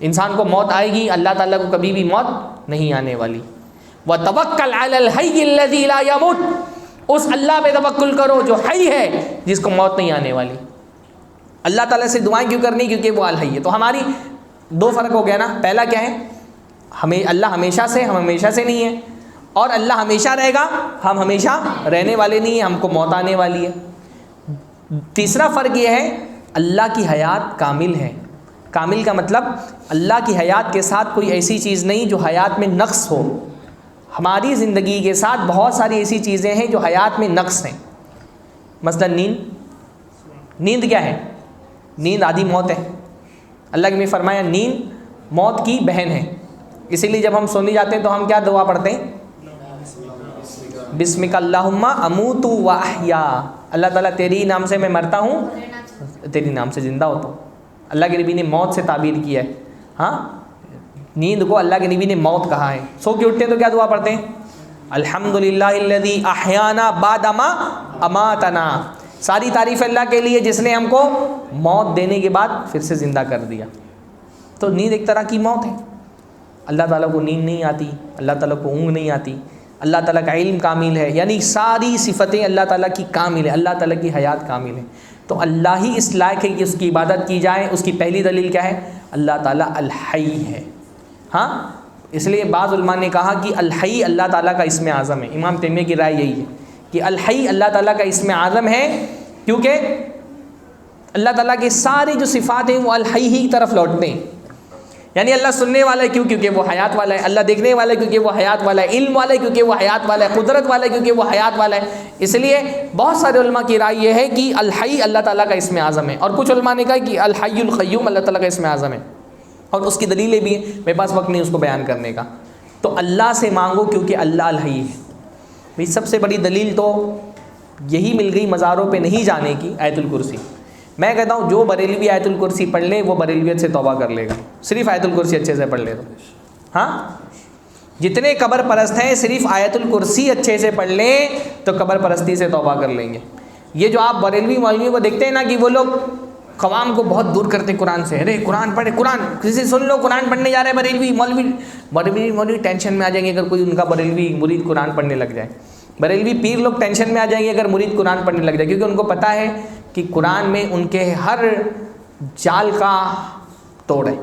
انسان کو موت آئے گی، اللہ تعالیٰ کو کبھی بھی موت نہیں آنے والی. وتوکل علی الحی الذی لا یموت. اس اللہ پہ توکل کرو جو حی ہے، جس کو موت نہیں آنے والی. اللہ تعالیٰ سے دعائیں کیوں کرنی؟ کیونکہ وہ الحی ہے. تو ہماری دو فرق ہو گیا نا. پہلا کیا ہے؟ ہمیں اللہ ہمیشہ سے، ہم ہمیشہ سے نہیں ہیں. اور اللہ ہمیشہ رہے گا، ہم ہمیشہ رہنے والے نہیں ہیں، ہم کو موت آنے والی ہے. تیسرا فرق یہ ہے اللہ کی حیات کامل ہے. کامل کا مطلب اللہ کی حیات کے ساتھ کوئی ایسی چیز نہیں جو حیات میں نقص ہو. ہماری زندگی کے ساتھ بہت ساری ایسی چیزیں ہیں جو حیات میں نقص ہیں. مثلا نیند کیا ہے؟ نیند آدھی موت ہے. اللہ نے فرمایا نیند موت کی بہن ہے. اسی لیے جب ہم سونے جاتے ہیں تو ہم کیا دعا پڑھتے ہیں؟ بسمک اللہم اموت و احیا. اللہ تعالیٰ تیری نام سے میں مرتا ہوں، تیری نام سے زندہ ہوتا ہوں. اللہ کے نبی نے موت سے تعبیر کیا ہے. ہاں نیند کو اللہ کے نبی نے موت کہا ہے. سو کے اٹھتے ہیں تو کیا دعا پڑھتے ہیں؟ الحمدللہ الذی احیانا بعد ما اماتنا. ساری تعریف اللہ کے لیے جس نے ہم کو موت دینے کے بعد پھر سے زندہ کر دیا. تو نیند ایک طرح کی موت ہے. اللہ تعالیٰ کو نیند نہیں آتی، اللہ تعالیٰ کو اونگ نہیں آتی. اللہ تعالیٰ کا علم کامل ہے، یعنی ساری صفتیں اللہ تعالیٰ کی کامل ہے، اللہ تعالیٰ کی حیات کامل ہے. تو اللہ ہی اس لائق ہے کہ اس کی عبادت کی جائے. اس کی پہلی دلیل کیا ہے؟ اللہ تعالیٰ الحی ہے. ہاں اس لیے بعض علماء نے کہا کہ الحی اللہ تعالیٰ کا اسم اعظم ہے. امام تیمیہ کی رائے یہی ہے کہ الحی اللہ تعالیٰ کا اسم اعظم ہے، کیونکہ اللہ تعالیٰ کے ساری جو صفات ہیں وہ الحی ہی کی طرف لوٹتے ہیں. یعنی اللہ سننے والا ہے کیوں؟ کیونکہ وہ حیات والا ہے. اللہ دیکھنے والا ہے کیونکہ وہ حیات والا ہے. علم والا ہے کیونکہ وہ حیات والا ہے. قدرت والا ہے کیونکہ وہ حیات والا ہے. اس لیے بہت سارے علماء کی رائے یہ ہے کہ الحی اللہ تعالیٰ کا اسم اعظم ہے. اور کچھ علماء نے کہا کہ الحی القیوم اللہ تعالیٰ کا اسم اعظم ہے. اور اس کی دلیلیں بھی ہیں، میرے پاس وقت نہیں اس کو بیان کرنے کا. تو اللہ سے مانگو کیونکہ اللہ الحی ہے. بھائی سب سے بڑی دلیل تو یہی مل گئی مزاروں پہ نہیں جانے کی، آیت الکرسی. میں کہتا ہوں جو بریلوی آیت الکرسی پڑھ لے وہ بریلویت سے توبہ کر لے گا. صرف آیت الکرسی اچھے سے پڑھ لے تو. ہاں جتنے قبر پرست ہیں صرف آیت الکرسی اچھے سے پڑھ لیں تو قبر پرستی سے توبہ کر لیں گے. یہ جو آپ بریلوی مولوی کو دیکھتے ہیں نا کہ وہ لوگ قوام کو بہت دور کرتے قرآن سے. ارے قرآن پڑھے، قرآن کسی سن لو قرآن پڑھنے جا رہے ہیں بریلوی مولوی ٹینشن میں آ جائیں گے اگر کوئی ان کا بریلوی مرید قرآن پڑھنے لگ جائے. بریلوی پیر لوگ ٹینشن میں آ جائیں گے اگر مرید قرآن پڑھنے لگ جائے، کیونکہ ان کو پتہ ہے کہ قرآن میں ان کے ہر جال کا توڑ ہے،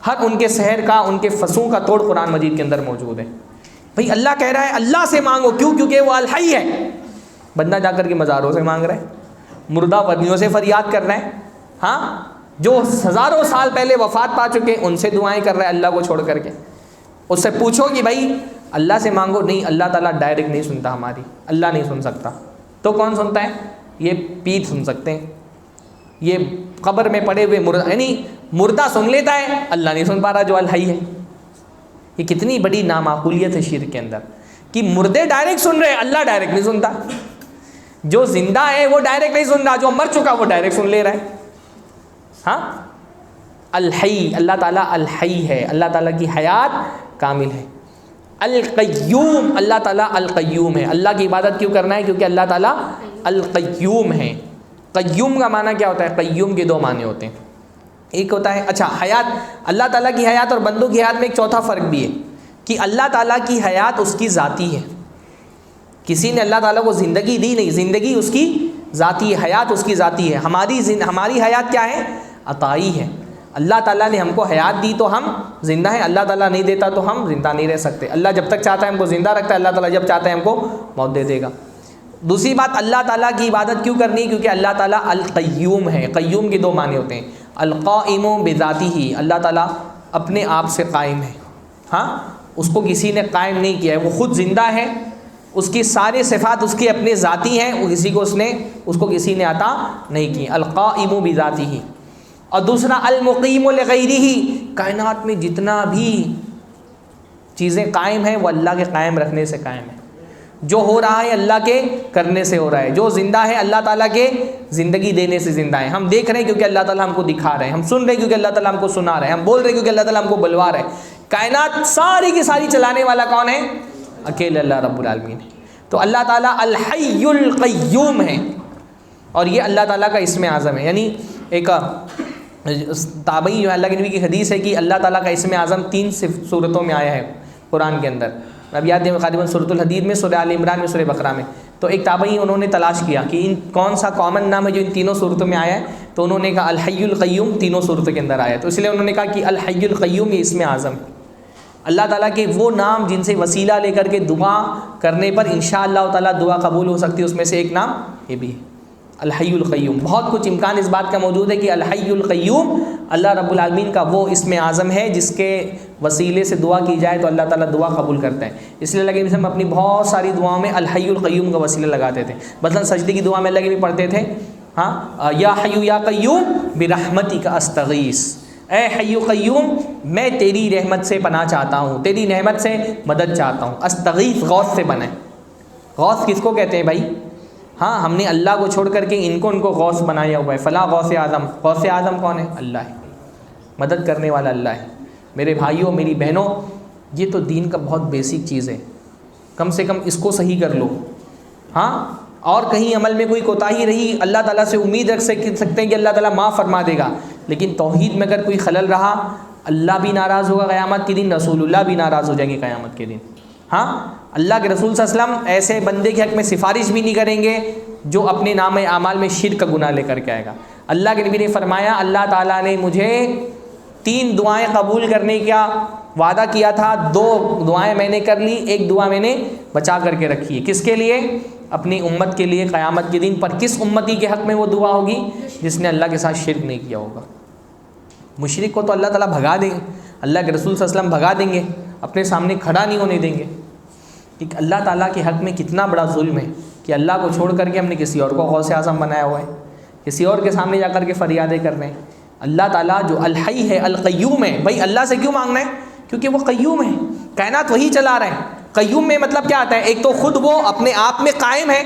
ہر ان کے سحر کا، ان کے فسوں کا توڑ قرآن مجید کے اندر موجود ہے. بھئی اللہ کہہ رہا ہے اللہ سے مانگو. کیوں؟ کیونکہ وہ الحی ہے. بندہ جا کر کے مزاروں سے مانگ رہا ہے، مردہ ودیوں سے فریاد کر رہے ہیں، ہاں جو ہزاروں سال پہلے وفات پا چکے ان سے دعائیں کر رہے ہیں اللہ کو چھوڑ کر کے. اس سے پوچھو کہ بھائی اللہ سے مانگو، نہیں اللہ تعالیٰ ڈائریکٹ نہیں سنتا ہماری، اللہ نہیں سن سکتا. تو کون سنتا ہے؟ یہ پیر سن سکتے ہیں، یہ قبر میں پڑے ہوئے مردہ، یعنی مردہ سن لیتا ہے، اللہ نہیں سن پا رہا جو الحی ہے. یہ کتنی بڑی نامعقولیت ہے شرک کے اندر کہ مردے ڈائریکٹ سن رہے ہیں، اللہ ڈائریکٹ نہیں سنتا. جو زندہ ہے وہ ڈائریکٹ نہیں سن رہا، جو مر چکا وہ ڈائریکٹ سن لے رہا ہے. ہاں الحی، اللہ تعالیٰ الحی ہے، اللہ تعالیٰ کی حیات کامل ہے. القیوم، اللہ تعالیٰ القیوم ہے. اللہ کی عبادت کیوں کرنا ہے؟ کیونکہ اللہ تعالیٰ القیوم ہے. قیوم کا معنی کیا ہوتا ہے؟ قیوم کے دو معنی ہوتے ہیں. ایک ہوتا ہے اچھا حیات، اللہ تعالیٰ کی حیات اور بندوں کی حیات میں ایک چوتھا فرق بھی ہے کہ اللہ تعالیٰ کی حیات اس کی ذاتی ہے. کسی نے اللہ تعالیٰ کو زندگی دی نہیں، زندگی اس کی ذاتی ہے، حیات اس کی ذاتی ہے. ہماری حیات کیا ہے؟ عطائی ہے. اللہ تعالیٰ نے ہم کو حیات دی تو ہم زندہ ہیں، اللہ تعالیٰ نہیں دیتا تو ہم زندہ نہیں رہ سکتے. اللہ جب تک چاہتا ہے ہم کو زندہ رکھتا ہے، اللہ تعالیٰ جب چاہتا ہے ہم کو موت دے دے گا. دوسری بات، اللہ تعالیٰ کی عبادت کیوں کرنی ہے؟ کیونکہ اللہ تعالیٰ القیوم ہے. قیوم کے دو معنی ہوتے ہیں، القائم بذاتہ، اللہ تعالیٰ اپنے آپ سے قائم ہے. ہاں اس کو کسی نے قائم نہیں کیا ہے، وہ خود زندہ ہے، اس کی سارے صفات اس کی اپنے ذاتی ہیں، وہ اس کو کسی نے عطا نہیں کی. القائم بذاتہ. اور دوسرا المقیم لغیرہ، کائنات میں جتنا بھی چیزیں قائم ہیں وہ اللہ کے قائم رکھنے سے قائم ہے. جو ہو رہا ہے اللہ کے کرنے سے ہو رہا ہے، جو زندہ ہے اللہ تعالیٰ کے زندگی دینے سے زندہ ہے. ہم دیکھ رہے ہیں کیونکہ اللہ تعالیٰ ہم کو دکھا رہے ہیں، ہم سن رہے ہیں کیونکہ اللہ تعالیٰ ہم کو سنا رہے ہیں، ہم بول رہے ہیں کیونکہ اللہ تعالیٰ ہم کو بلوا رہے ہیں. کائنات ساری کی ساری چلانے والا کون ہے؟ اکیلے اللہ رب العالمین ہے. تو اللہ تعالیٰ الحی القیوم ہے، اور یہ اللہ تعالیٰ کا اسم اعظم ہے. یعنی ایک تابعی جو اللہ کے نبی کی حدیث ہے کہ اللہ تعالیٰ کا اسم اعظم 3 صورتوں میں آیا ہے قرآن کے اندر. اب یاد ہے غالباً سورۃ الحدید میں، سورہ آل عمران میں، سورہ بقرہ میں. تو ایک تابعی انہوں نے تلاش کیا کہ ان کون سا کامن نام ہے جو ان تینوں صورتوں میں آیا ہے. تو انہوں نے کہا الحی القیوم تینوں صورتوں کے اندر آیا ہے. تو اس لیے انہوں نے کہا کہ الحی القیوم یہ اسم اعظم ہے. اللہ تعالیٰ کے وہ نام جن سے وسیلہ لے کر کے دعا کرنے پر انشاءاللہ تعالیٰ دعا قبول ہو سکتی ہے، اس میں سے ایک نام یہ بھی ہے الحی القیوم. بہت کچھ امکان اس بات کا موجود ہے کہ الحی القیوم اللہ رب العالمین کا وہ اسم اعظم ہے جس کے وسیلے سے دعا کی جائے تو اللہ تعالیٰ دعا قبول کرتا ہے. اس لیے اللہ کے نبی ہم اپنی بہت ساری دعاؤں میں الحی القیوم کا وسیلہ لگاتے تھے. مثلا سجدے کی دعا میں اللہ کے نبی پڑھتے تھے ہاں یا حی یا قیوم برحمتک استغیث، اے حی قیوم میں تیری رحمت سے پناہ چاہتا ہوں، تیری رحمت سے مدد چاہتا ہوں. استغیث غوث سے بنا ہے. غوث کس کو کہتے ہیں بھائی؟ ہاں ہم نے اللہ کو چھوڑ کر کے ان کو غوث بنایا ہوا ہے. فلاں غوث اعظم. غوث اعظم کون ہے؟ اللہ ہے، مدد کرنے والا اللہ ہے. میرے بھائیوں میری بہنوں، یہ تو دین کا بہت بیسک چیز ہے، کم سے کم اس کو صحیح کر لو. ہاں اور کہیں عمل میں کوئی کوتاہی رہی اللہ تعالیٰ سے امید رکھ سکتے ہیں کہ اللہ تعالیٰ معاف فرما دے گا. لیکن توحید میں اگر کوئی خلل رہا اللہ بھی ناراض ہوگا قیامت کے دن، رسول اللہ بھی ناراض ہو جائیں گے قیامت کے دن. ہاں اللہ کے رسول صلی اللہ علیہ وسلم ایسے بندے کے حق میں سفارش بھی نہیں کریں گے جو اپنے نام اعمال میں شرک کا گناہ لے کر کے آئے گا. اللہ کے نبی نے فرمایا اللہ تعالیٰ نے مجھے 3 دعائیں قبول کرنے کا وعدہ کیا تھا، 2 دعائیں میں نے کر لی، 1 دعا میں نے بچا کر کے رکھی ہے. کس کے لیے؟ اپنی امت کے لیے. قیامت کے دن پر کس امتی کے حق میں وہ دعا ہوگی؟ جس نے اللہ کے ساتھ شرک نہیں کیا ہوگا. مشرک کو تو اللہ تعالیٰ بھگا دیں گے، اللہ کے رسول صلی اللہ علیہ وسلم بھگا دیں گے، اپنے سامنے کھڑا نہیں ہونے دیں گے. کہ اللہ تعالیٰ کے حق میں کتنا بڑا ظلم ہے کہ اللہ کو چھوڑ کر کے ہم نے کسی اور کو غوث اعظم بنایا ہوا ہے، کسی اور کے سامنے جا کر کے فریادیں کر رہے ہیں. اللہ تعالیٰ جو الحی ہے القیوم ہے. بھائی اللہ سے کیوں مانگنا ہے؟ کیونکہ وہ قیوم ہے، کائنات وہی چلا رہے ہیں. قیوم میں مطلب کیا آتا ہے؟ ایک تو خود وہ اپنے آپ میں قائم ہے،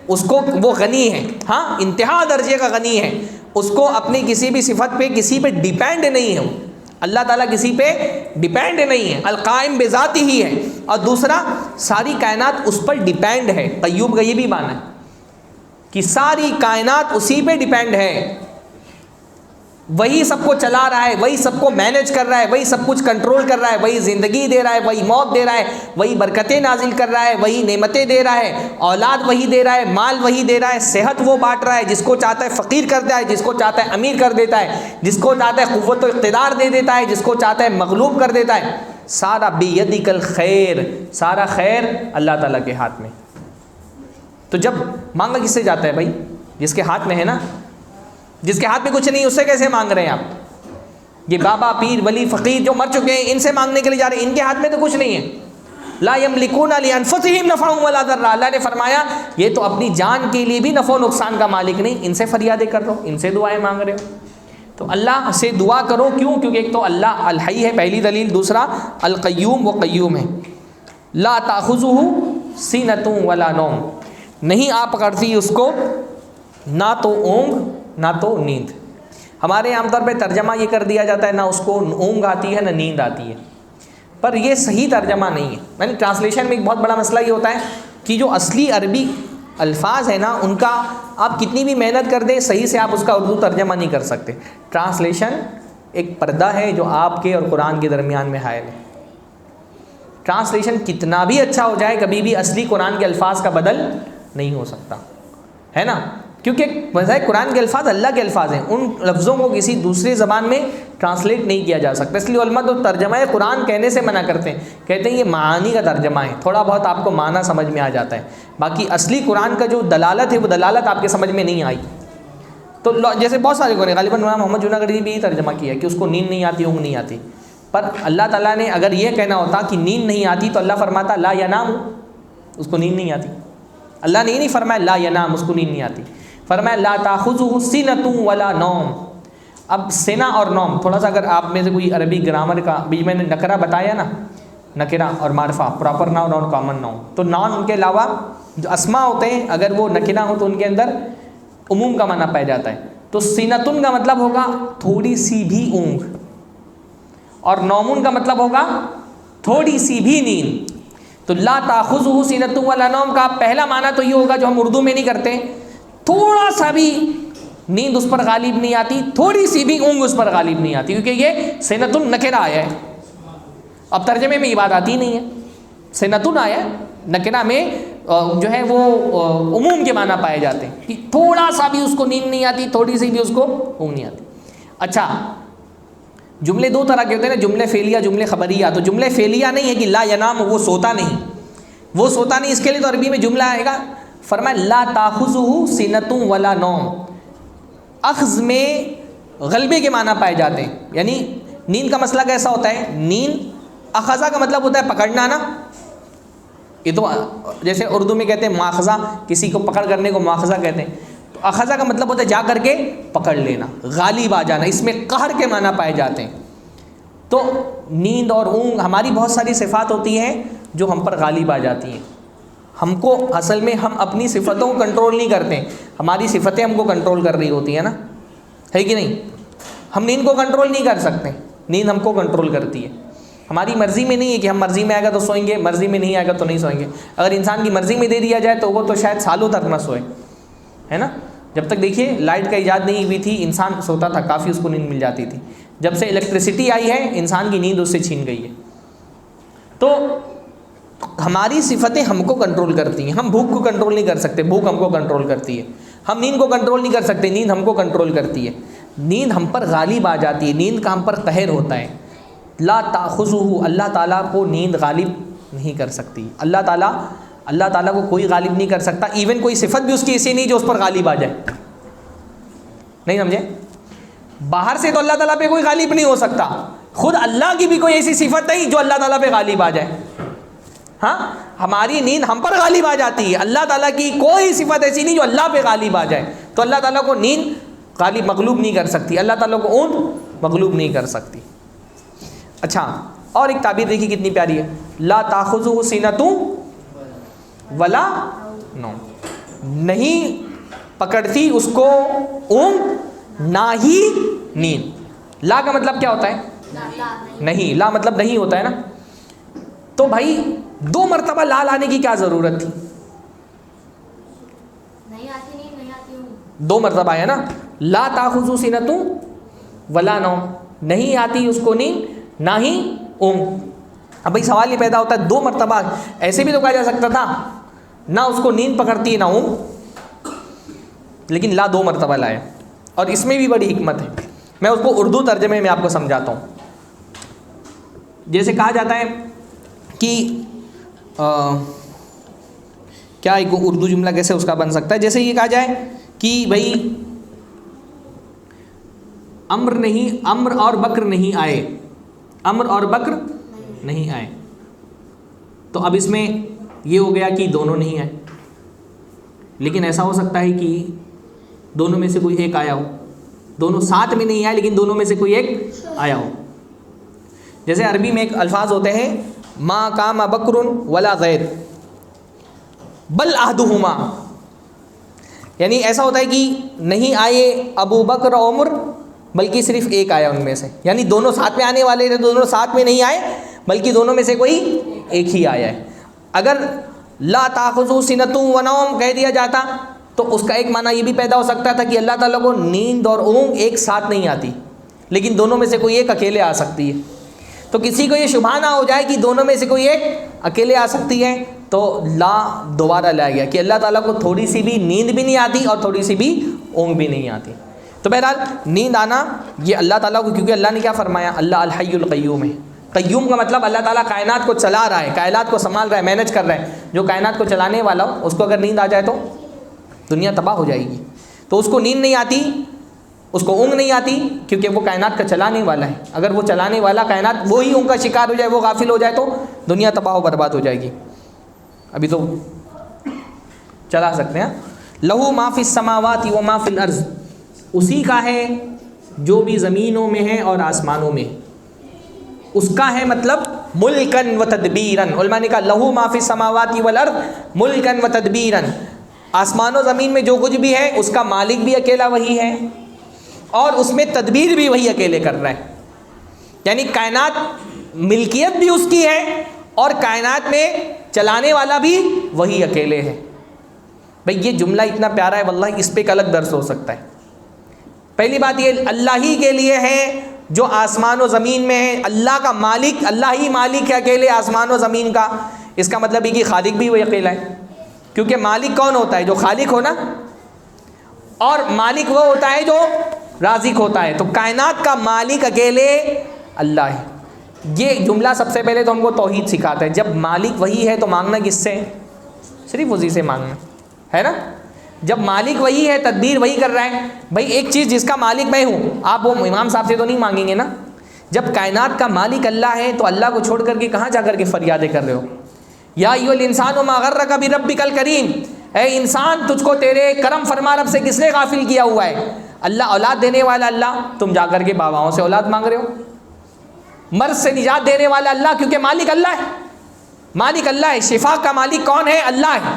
اس کو وہ غنی ہے، ہاں انتہا درجے کا غنی ہے، اس کو اپنی کسی بھی صفت پہ کسی پہ ڈیپینڈ نہیں ہے. اللہ تعالیٰ کسی پہ ڈیپینڈ نہیں ہے، القائم بذاتہ ہی ہے. اور دوسرا ساری کائنات اس پر ڈیپینڈ ہے. قیوم کا یہ بھی معنی ہے کہ ساری کائنات اسی پہ ڈیپینڈ ہے، وہی سب کو چلا رہا ہے، وہی سب کو مینیج کر رہا ہے، وہی سب کچھ کنٹرول کر رہا ہے، وہی زندگی دے رہا ہے، وہی موت دے رہا ہے، وہی برکتیں نازل کر رہا ہے، وہی نعمتیں دے رہا ہے، اولاد وہی دے رہا ہے، مال وہی دے رہا ہے، صحت وہ بانٹ رہا ہے، جس کو چاہتا ہے فقیر کر دیتا ہے، جس کو چاہتا ہے امیر کر دیتا ہے، جس کو چاہتا ہے قوت و اقتدار دے دیتا ہے، جس کو چاہتا ہے مغلوب کر دیتا ہے. سارا بیدک الخیر، سارا خیر اللہ تعالیٰ کے ہاتھ میں. تو جب مانگا کس سے جاتا ہے بھائی؟ جس کے ہاتھ میں ہے نا، جس کے ہاتھ میں کچھ نہیں اس سے کیسے مانگ رہے ہیں آپ؟ یہ بابا پیر ولی فقیر جو مر چکے ہیں ان سے مانگنے کے لیے جا رہے ہیں، ان کے ہاتھ میں تو کچھ نہیں ہے. لا یملکون لانفسہم نفعا ولا ضرا، اللہ نے فرمایا یہ تو اپنی جان کے لیے بھی نفع و نقصان کا مالک نہیں، ان سے فریادیں کر رہے ہو، ان سے دعائیں مانگ رہے ہو. تو اللہ سے دعا کرو. کیوں؟ کیونکہ ایک تو اللہ الحی ہے پہلی دلیل، دوسرا القیوم، وہ قیوم ہے. لا تاخذہ سینۃ ولا نوم، نہیں آپ پکڑتی اس کو نہ تو اونگ نہ تو نیند. ہمارے عام طور پہ ترجمہ یہ کر دیا جاتا ہے نہ اس کو اونگ آتی ہے نہ نیند آتی ہے، پر یہ صحیح ترجمہ نہیں ہے. یعنی ٹرانسلیشن میں ایک بہت بڑا مسئلہ یہ ہوتا ہے کہ جو اصلی عربی الفاظ ہیں نا ان کا آپ کتنی بھی محنت کر دیں صحیح سے آپ اس کا اردو ترجمہ نہیں کر سکتے. ٹرانسلیشن ایک پردہ ہے جو آپ کے اور قرآن کے درمیان میں حائل ہے. ٹرانسلیشن کتنا بھی اچھا ہو جائے کبھی بھی اصلی قرآن کے الفاظ کا بدل نہیں ہو سکتا ہے نا، کیونکہ بظاہر قرآن کے الفاظ اللہ کے الفاظ ہیں، ان لفظوں کو کسی دوسری زبان میں ٹرانسلیٹ نہیں کیا جا سکتا. اس لیے علماء تو ترجمہ قرآن کہنے سے منع کرتے ہیں، کہتے ہیں یہ معانی کا ترجمہ ہے، تھوڑا بہت آپ کو معنی سمجھ میں آ جاتا ہے، باقی اصلی قرآن کا جو دلالت ہے وہ دلالت آپ کے سمجھ میں نہیں آئی. تو جیسے بہت سارے قرآن غالباً محمد جوناگڑھ نے بھی یہ ترجمہ کیا کہ اس کو نیند نہیں آتی، اونگ نہیں آتی. پر اللہ تعالیٰ نے اگر یہ کہنا ہوتا کہ نیند نہیں آتی تو اللہ فرماتا لا ینام، اس کو نیند نہیں آتی. اللہ نے یہ نہیں فرمایا لا ینام، اس کو نیند نہیں آتی، فرمایا لا تاخذہ سنۃ ولا نوم. اب سنا اور نوم تھوڑا سا اگر آپ میں سے کوئی عربی گرامر کا بھی میں نے نکرہ بتایا نا، نکرہ اور معرفہ، پراپر ناؤن اور کامن ناؤن، تو ناؤن ان کے علاوہ جو اسماء ہوتے ہیں اگر وہ نکرہ ہوں تو ان کے اندر عموم کا معنی پایا جاتا ہے. تو سینتن کا مطلب ہوگا تھوڑی سی بھی اونگ، اور نومن کا مطلب ہوگا تھوڑی سی بھی نیند. تو لا تاخذہ سینۃ ولا نوم کا پہلا معنی تو یہ ہوگا جو ہم اردو میں نہیں کرتے، تھوڑا سا بھی نیند اس پر غالب نہیں آتی، تھوڑی سی بھی اونگ اس پر غالب نہیں آتی، کیونکہ یہ سینۃ نکرہ آیا ہے. اب ترجمے میں یہ بات آتی نہیں ہے، سینۃ آیا ہے، نکرہ میں جو ہے وہ عموم کے معنی پائے جاتے ہیں کہ تھوڑا سا بھی اس کو نیند نہیں آتی، تھوڑی سی بھی اس کو اونگ نہیں آتی. اچھا جملے دو طرح کے ہوتے ہیں نا، جملے فعلیہ جملے خبریہ. تو جملے فعلیہ نہیں ہے کہ لا ینام وہ سوتا نہیں، وہ سوتا نہیں، اس کے لیے تو عربی میں جملہ آئے گا، فرمایا لا تاخذہ سنۃ ولا نوم. اخذ میں غلبے کے معنی پائے جاتے ہیں، یعنی نیند کا مسئلہ کیسا ہوتا ہے، نیند اخذہ کا مطلب ہوتا ہے پکڑنا نا، یہ تو جیسے اردو میں کہتے ہیں مواخذہ، کسی کو پکڑ کرنے کو مواخذہ کہتے ہیں. تو اخذہ کا مطلب ہوتا ہے جا کر کے پکڑ لینا، غالب آ جانا، اس میں قہر کے معنی پائے جاتے ہیں. تو نیند اور اونگ ہماری بہت ساری صفات ہوتی ہیں جو ہم پر غالب آ جاتی ہیں. ہم کو اصل میں ہم اپنی صفتوں کو کنٹرول نہیں کرتے، ہماری صفتیں ہم کو کنٹرول کر رہی ہوتی ہیں نا، ہے کہ نہیں؟ ہم نیند کو کنٹرول نہیں کر سکتے، نیند ہم کو کنٹرول کرتی ہے. ہماری مرضی میں نہیں ہے کہ ہم مرضی میں آئے گا تو سوئیں گے، مرضی میں نہیں آئے گا تو نہیں سوئیں گے. اگر انسان کی مرضی میں دے دیا جائے تو وہ تو شاید سالوں تک نہ سوئے، ہے نا. جب تک دیکھیے لائٹ کا ایجاد نہیں ہوئی تھی انسان سوتا تھا، کافی اس کو نیند مل جاتی تھی. جب سے الیکٹریسٹی آئی ہے انسان کی نیند اس سے چھین گئی ہے. تو ہماری صفتیں ہم کو کنٹرول کرتی ہیں. ہم بھوک کو کنٹرول نہیں کر سکتے، بھوک ہم کو کنٹرول کرتی ہے. ہم نیند کو کنٹرول نہیں کر سکتے، نیند ہم کو کنٹرول کرتی ہے. نیند ہم پر غالب آ جاتی ہے، نیند کا ہم پر قہر ہوتا ہے. لا تاخذہ، اللہ تعالیٰ کو نیند غالب نہیں کر سکتی. اللہ تعالیٰ کو کوئی غالب نہیں کر سکتا، ایون کوئی صفت بھی اس کی ایسی نہیں جو اس پر غالب آ جائے. نہیں سمجھے؟ باہر سے تو اللہ تعالیٰ پہ کوئی غالب نہیں ہو سکتا، خود اللہ کی بھی کوئی ایسی صفت نہیں جو اللہ تعالیٰ پہ غالب آ جائے. ہاں ہماری نیند ہم پر غالب آ جاتی ہے، اللہ تعالیٰ کی کوئی صفت ایسی نہیں جو اللہ پہ غالب آ جائے. تو اللہ تعالیٰ کو نیند غالب مغلوب نہیں کر سکتی، اللہ تعالیٰ کو اونگ مغلوب نہیں کر سکتی. اچھا اور ایک تعبیر دیکھیے کتنی پیاری ہے، لا تاخذہ سنۃ ولا نوم، نہیں پکڑتی اس کو اونگ نہ ہی نیند. لا کا مطلب کیا ہوتا ہے؟ نہیں. لا مطلب نہیں ہوتا ہے نا. تو بھائی دو مرتبہ لا لانے کی کیا ضرورت تھی؟ نہیں آتی نیند، نہیں آتی اونگ. دو مرتبہ ہے نا، لا تاخذہ سنۃ ولا نوم، نہیں آتی اس کو نیند نہ ہی اونگ. اب بھائی سوال یہ پیدا ہوتا ہے دو مرتبہ، ایسے بھی تو کہا جا سکتا تھا نہ اس کو نیند پکڑتی ہے نہ اونگ، لیکن لا دو مرتبہ لایا. اور اس میں بھی بڑی حکمت ہے، میں اس کو اردو ترجمے میں آپ کو سمجھاتا ہوں. جیسے کہا جاتا ہے کہ کیا ایک اردو جملہ کیسے اس کا بن سکتا ہے، جیسے یہ کہا جائے کہ بھائی عمر اور بکر نہیں آئے، عمر اور بکر نہیں آئے، تو اب اس میں یہ ہو گیا کہ دونوں نہیں آئے، لیکن ایسا ہو سکتا ہے کہ دونوں میں سے کوئی ایک آیا ہو، دونوں ساتھ میں نہیں آئے لیکن دونوں میں سے کوئی ایک آیا ہو. جیسے عربی میں ایک الفاظ ہوتے ہیں ما قام بکر ولا زید بل احدہما، یعنی ایسا ہوتا ہے کہ نہیں آئے ابو بکر اور عمر بلکہ صرف ایک آیا ان میں سے، یعنی دونوں ساتھ میں آنے والے تھے، دونوں ساتھ میں نہیں آئے بلکہ دونوں میں سے کوئی ایک ہی آیا ہے. اگر لا تاخذو سنۃ و نوم کہہ دیا جاتا تو اس کا ایک معنی یہ بھی پیدا ہو سکتا تھا کہ اللہ تعالیٰ کو نیند اور اونگ ایک ساتھ نہیں آتی، لیکن دونوں میں سے کوئی ایک اکیلے آ سکتی ہے. تو کسی کو یہ شبہ نہ ہو جائے کہ دونوں میں سے کوئی ایک اکیلے آ سکتی ہے، تو لا دوبارہ لایا گیا کہ اللہ تعالیٰ کو تھوڑی سی بھی نیند بھی نہیں آتی اور تھوڑی سی بھی اونگ بھی نہیں آتی. تو بہرحال نیند آنا یہ اللہ تعالیٰ کو، کیونکہ اللہ نے کیا فرمایا، اللہ الحی القیوم ہے. قیوم کا مطلب اللہ تعالیٰ کائنات کو چلا رہا ہے، کائنات کو سنبھال رہا ہے، مینج کر رہا ہے. جو کائنات کو چلانے والا ہو اس کو اگر نیند آ جائے تو دنیا تباہ ہو جائے گی. تو اس کو نیند نہیں آتی، اس کو اونگ نہیں آتی، کیونکہ وہ کائنات کا چلانے والا ہے. اگر وہ چلانے والا کائنات وہی اونگ کا شکار ہو جائے، وہ غافل ہو جائے تو دنیا تباہ و برباد ہو جائے گی. ابھی تو چلا سکتے ہیں. لہو ما فی السماوات و ما فی الارض، اسی کا ہے جو بھی زمینوں میں ہے اور آسمانوں میں، اس کا ہے مطلب ملکن و تدبیرن. علماء نے کہا لہو ما فی السماوات والارض ملکن و تدبیرن، آسمان و زمین میں جو کچھ بھی ہے اس کا مالک بھی اکیلا وہی ہے اور اس میں تدبیر بھی وہی اکیلے کر رہا ہے. یعنی کائنات ملکیت بھی اس کی ہے اور کائنات میں چلانے والا بھی وہی اکیلے ہے. بھئی یہ جملہ اتنا پیارا ہے واللہ، اس پہ ایک الگ درس ہو سکتا ہے. پہلی بات یہ اللہ ہی کے لیے ہے جو آسمان و زمین میں ہے، اللہ کا مالک، اللہ ہی مالک ہے اکیلے آسمان و زمین کا. اس کا مطلب یہ کہ خالق بھی وہی اکیلا ہے، کیونکہ مالک کون ہوتا ہے؟ جو خالق ہو نا، اور مالک وہ ہوتا ہے جو رازق ہوتا ہے. تو کائنات کا مالک اکیلے اللہ ہے. یہ جملہ سب سے پہلے تو ہم کو توحید سکھاتا ہے. جب مالک وہی ہے تو مانگنا کس سے؟ صرف اسی سے مانگنا ہے نا. جب مالک وہی ہے، تدبیر وہی کر رہا ہے. بھائی ایک چیز جس کا مالک میں ہوں، آپ وہ امام صاحب سے تو نہیں مانگیں گے نا. جب کائنات کا مالک اللہ ہے تو اللہ کو چھوڑ کر کے کہاں جا کر کے فریادیں کر رہے ہو؟ یا ایھا الانسان ما غرک بربک الکریم، اے انسان تجھ کو تیرے کرم فرما رب سے کس نے غافل کیا ہوا ہے؟ اللہ اولاد دینے والا اللہ، تم جا کر کے باباؤں سے اولاد مانگ رہے ہو. مرض سے نجات دینے والا اللہ، کیونکہ مالک اللہ ہے. مالک اللہ ہے. شفا کا مالک کون ہے؟ اللہ ہے.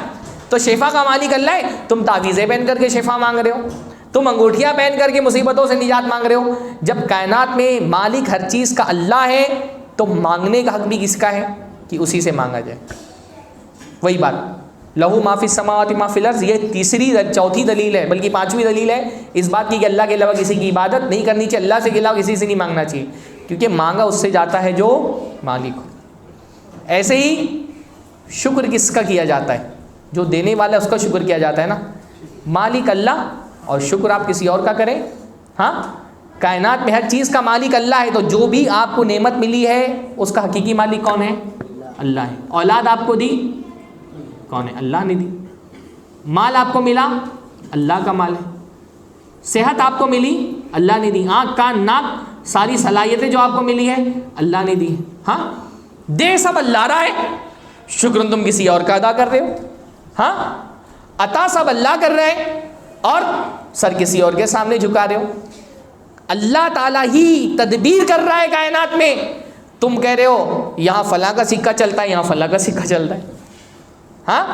تو شفا کا مالک اللہ ہے. تم تعویذیں پہن کر کے شفا مانگ رہے ہو، تم انگوٹھیاں پہن کر کے مصیبتوں سے نجات مانگ رہے ہو. جب کائنات میں مالک ہر چیز کا اللہ ہے تو مانگنے کا حق بھی کس کا ہے؟ کہ اسی سے مانگا جائے. وہی بات لہو ما فی السماوات ما فی الارض، یہ چوتھی دلیل ہے، بلکہ پانچویں دلیل ہے اس بات کی کہ اللہ کے علاوہ کسی کی عبادت نہیں کرنی چاہیے، اللہ سے کے علاوہ کسی سے نہیں مانگنا چاہیے، کیونکہ مانگا اس سے جاتا ہے جو مالک ہو. ایسے ہی شکر کس کا کیا جاتا ہے؟ جو دینے والا ہے اس کا شکر کیا جاتا ہے نا. مالک اللہ اور شکر آپ کسی اور کا کریں. ہاں کائنات میں ہر چیز کا مالک اللہ ہے، تو جو بھی آپ کو نعمت ملی ہے اس کا حقیقی مالک کون ہے؟ اللہ ہے. اولاد آپ کو دی کون ہے؟ اللہ نے دی. مال آپ کو ملا اللہ کا مال ہے. صحت آپ کو ملی اللہ نے دی. آنکھ کان ناک ساری صلاحیتیں جو آپ کو ملی ہے اللہ نے دی. ہاں دے سب اللہ رہا ہے، شکر تم کسی اور کا ادا کر رہے ہو. ہاں عطا سب اللہ کر رہے ہیں اور سر کسی اور کے سامنے جھکا رہے ہو. اللہ تعالیٰ ہی تدبیر کر رہا ہے کائنات میں. تم کہہ رہے ہو یہاں فلاں کا سکہ چلتا ہے، یہاں فلاں کا سکہ چلتا ہے. ہاں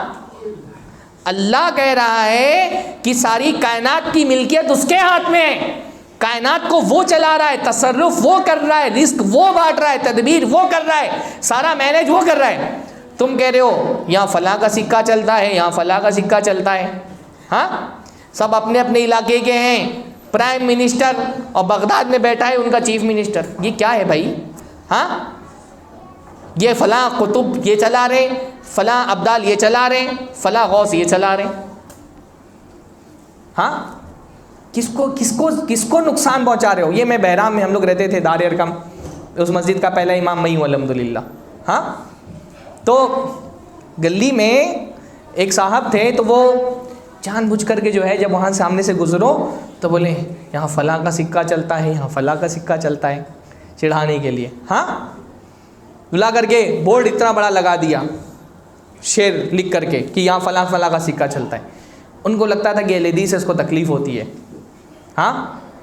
اللہ کہہ رہا ہے کہ ساری کائنات کی ملکیت اس کے ہاتھ میں ہے. کائنات کو وہ چلا رہا ہے، تصرف وہ کر رہا ہے، رزق وہ بانٹ رہا ہے، تدبیر وہ کر رہا ہے، سارا مینج وہ کر رہا ہے. تم کہہ رہے ہو یہاں فلاں کا سکہ چلتا ہے، یہاں فلاں کا سکہ چلتا ہے. ہاں سب اپنے اپنے علاقے کے ہیں، پرائم منسٹر اور بغداد میں بیٹھا ہے ان کا چیف منسٹر. یہ کیا ہے بھائی؟ ہاں یہ فلاں قطب یہ چلا رہے، فلاں ابدال یہ چلا رہے، فلاں غوث یہ چلا رہے. ہاں کس کو نقصان پہنچا رہے ہو؟ یہ میں بہرام میں ہم لوگ رہتے تھے، دار ارقم، اس مسجد کا پہلا امام میں ہوں الحمدللہ. ہاں تو گلی میں ایک صاحب تھے، تو وہ جان بوجھ کر کے جو ہے جب وہاں سامنے سے گزرو تو بولیں یہاں فلاں کا سکہ چلتا ہے، یہاں فلاں کا سکہ چلتا ہے، چڑھانے کے لیے. ہاں بلا کر کے بورڈ اتنا بڑا لگا دیا شعر لکھ کر کے کہ یہاں فلاں فلاں کا سکہ چلتا ہے. ان کو لگتا تھا کہ LED سے اس کو تکلیف ہوتی ہے. ہاں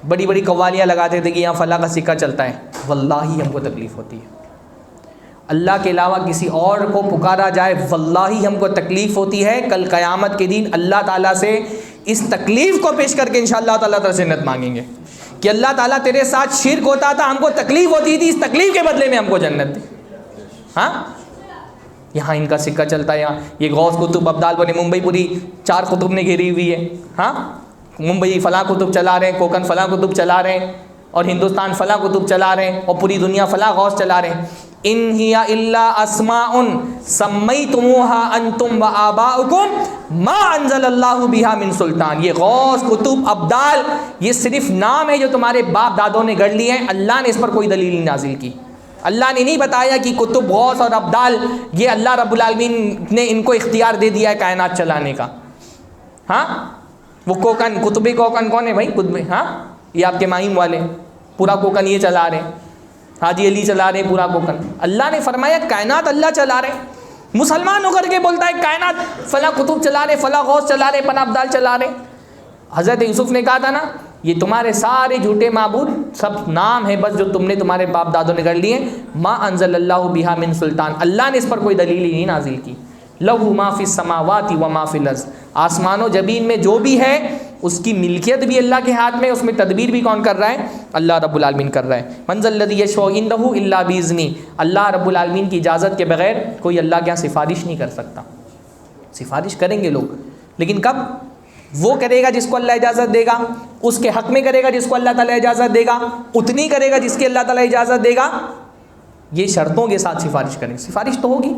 بڑی بڑی قوالیاں لگاتے تھے کہ یہاں فلاں کا سکہ چلتا ہے. واللہ ہم کو تکلیف ہوتی ہے. اللہ کے علاوہ کسی اور کو پکارا جائے واللہ ہم کو تکلیف ہوتی ہے. کل قیامت کے دن اللہ تعالیٰ سے اس تکلیف کو پیش کر کے انشاءاللہ تعالیٰ تعالیٰ جنت مانگیں گے کہ اللہ تعالیٰ تیرے ساتھ شرک ہوتا تھا، ہم کو تکلیف ہوتی تھی، اس تکلیف کے بدلے میں ہم کو جنت دی. ہاں یہاں ان کا سکہ چلتا ہے، یہاں یہ غوث قطب ابدال بنے ممبئی پوری 4 قطب نے گھیری ہوئی ہے. ہاں ممبئی فلاں قطب چلا رہے ہیں، کوکن فلاں قطب چلا رہے ہیں، اور ہندوستان فلاں قطب چلا رہے ہیں، اور پوری دنیا فلاں غوث چلا رہے ہیں. ان ہی الا اسماء سمیتموها انتم وآباؤکم ما انزل اللہ بہا من سلطان. یہ غوث قطب ابدال یہ صرف نام ہے جو تمہارے باپ دادوں نے گڑھ لیے ہیں. اللہ نے اس پر کوئی دلیل نہیں نازل کی. اللہ نے نہیں بتایا کہ قطب غوث اور ابدال یہ اللہ رب العالمین نے ان کو اختیار دے دیا ہے کائنات چلانے کا. ہاں وہ کوکن قطب کوکن کون ہے بھائی؟ قطب ہاں یہ آپ کے ماہیم والے پورا کوکن یہ چلا رہے ہیں، حاجی علی چلا رہے ہیں پورا کوکن. اللہ نے فرمایا کائنات اللہ چلا رہے. مسلمان ہو کر کے بولتا ہے کائنات فلاں قطب چلا رہے، فلاں غوث چلا رہے، فلاں ابدال چلا رہے. حضرت یوسف نے کہا تھا نا یہ تمہارے سارے جھوٹے معبود سب نام ہے بس جو تم نے تمہارے باپ دادوں نے کر لیے. ما انزل اللہ بہا من سلطان. اللہ نے اس پر کوئی دلیل ہی نہیں نازل کی. لہو ما فی السماوات و ما فی الارض. آسمان و زمین میں جو بھی ہے اس کی ملکیت بھی اللہ کے ہاتھ میں، اس میں تدبیر بھی کون کر رہا ہے؟ اللہ رب العالمین کر رہا ہے. من ذا الذی یشفع عندہ الا باذنہ. اللہ رب العالمین کی اجازت کے بغیر کوئی اللہ کے یہاں سفارش نہیں کر سکتا. سفارش کریں گے لوگ لیکن کب؟ وہ کرے گا جس کو اللہ اجازت دے گا، اس کے حق میں کرے گا جس کو اللہ تعالیٰ اجازت دے گا، اتنی کرے گا جس کی اللہ تعالیٰ اجازت دے گا. یہ شرطوں کے ساتھ سفارش کریں. سفارش تو ہوگی،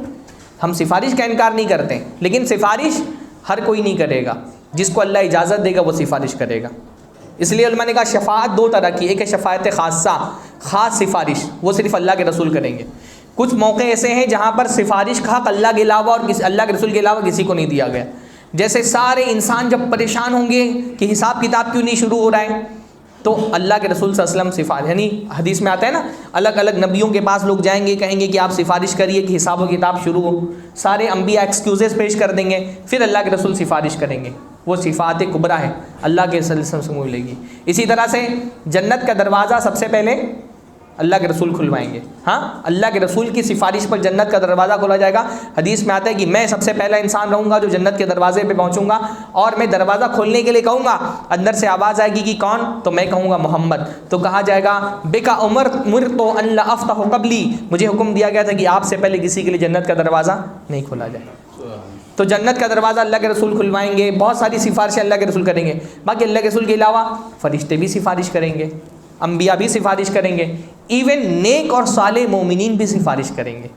ہم سفارش کا انکار نہیں کرتے، لیکن سفارش ہر کوئی نہیں کرے گا. جس کو اللہ اجازت دے گا وہ سفارش کرے گا. اس لیے علماء نے کہا شفاعت 2 طرح کی. ایک ہے شفاعت خاصہ، خاص سفارش، وہ صرف اللہ کے رسول کریں گے. کچھ موقع ایسے ہیں جہاں پر سفارش کا حق اللہ کے علاوہ اور اللہ کے رسول کے علاوہ کسی کو نہیں دیا گیا. جیسے سارے انسان جب پریشان ہوں گے کہ حساب کتاب کیوں نہیں شروع ہو رہا ہے تو اللہ کے رسول صلی اللہ علیہ وسلم سفارش، یعنی حدیث میں آتا ہے نا الگ الگ نبیوں کے پاس لوگ جائیں گے کہیں گے کہ آپ سفارش کریے کہ حساب و کتاب شروع ہو. سارے انبیاء ایکسکیوزز پیش کر دیں گے، پھر اللہ کے رسول سفارش کریں گے. وہ صفات کبریٰ ہے، اللہ کے رسول سے ملے گی. اسی طرح سے جنت کا دروازہ سب سے پہلے اللہ کے رسول کھلوائیں گے. ہاں اللہ کے رسول کی سفارش پر جنت کا دروازہ کھولا جائے گا. حدیث میں آتا ہے کہ میں سب سے پہلا انسان رہوں گا جو جنت کے دروازے پہ پہنچوں گا، اور میں دروازہ کھولنے کے لیے کہوں گا، اندر سے آواز آئے گی کہ کون؟ تو میں کہوں گا محمد. تو کہا جائے گا بکا عمر تو اللہ افتح قبلی، مجھے حکم دیا گیا تھا کہ آپ سے پہلے کسی کے لیے جنت کا دروازہ نہیں کھولا جائے. تو جنت کا دروازہ اللہ کے رسول کھلوائیں گے. بہت ساری سفارشیں اللہ کے رسول کریں گے. باقی اللہ کے رسول کے علاوہ فرشتے بھی سفارش کریں گے، انبیاء بھی سفارش کریں گے، ایون نیک اور صالح مومنین بھی سفارش کریں گے.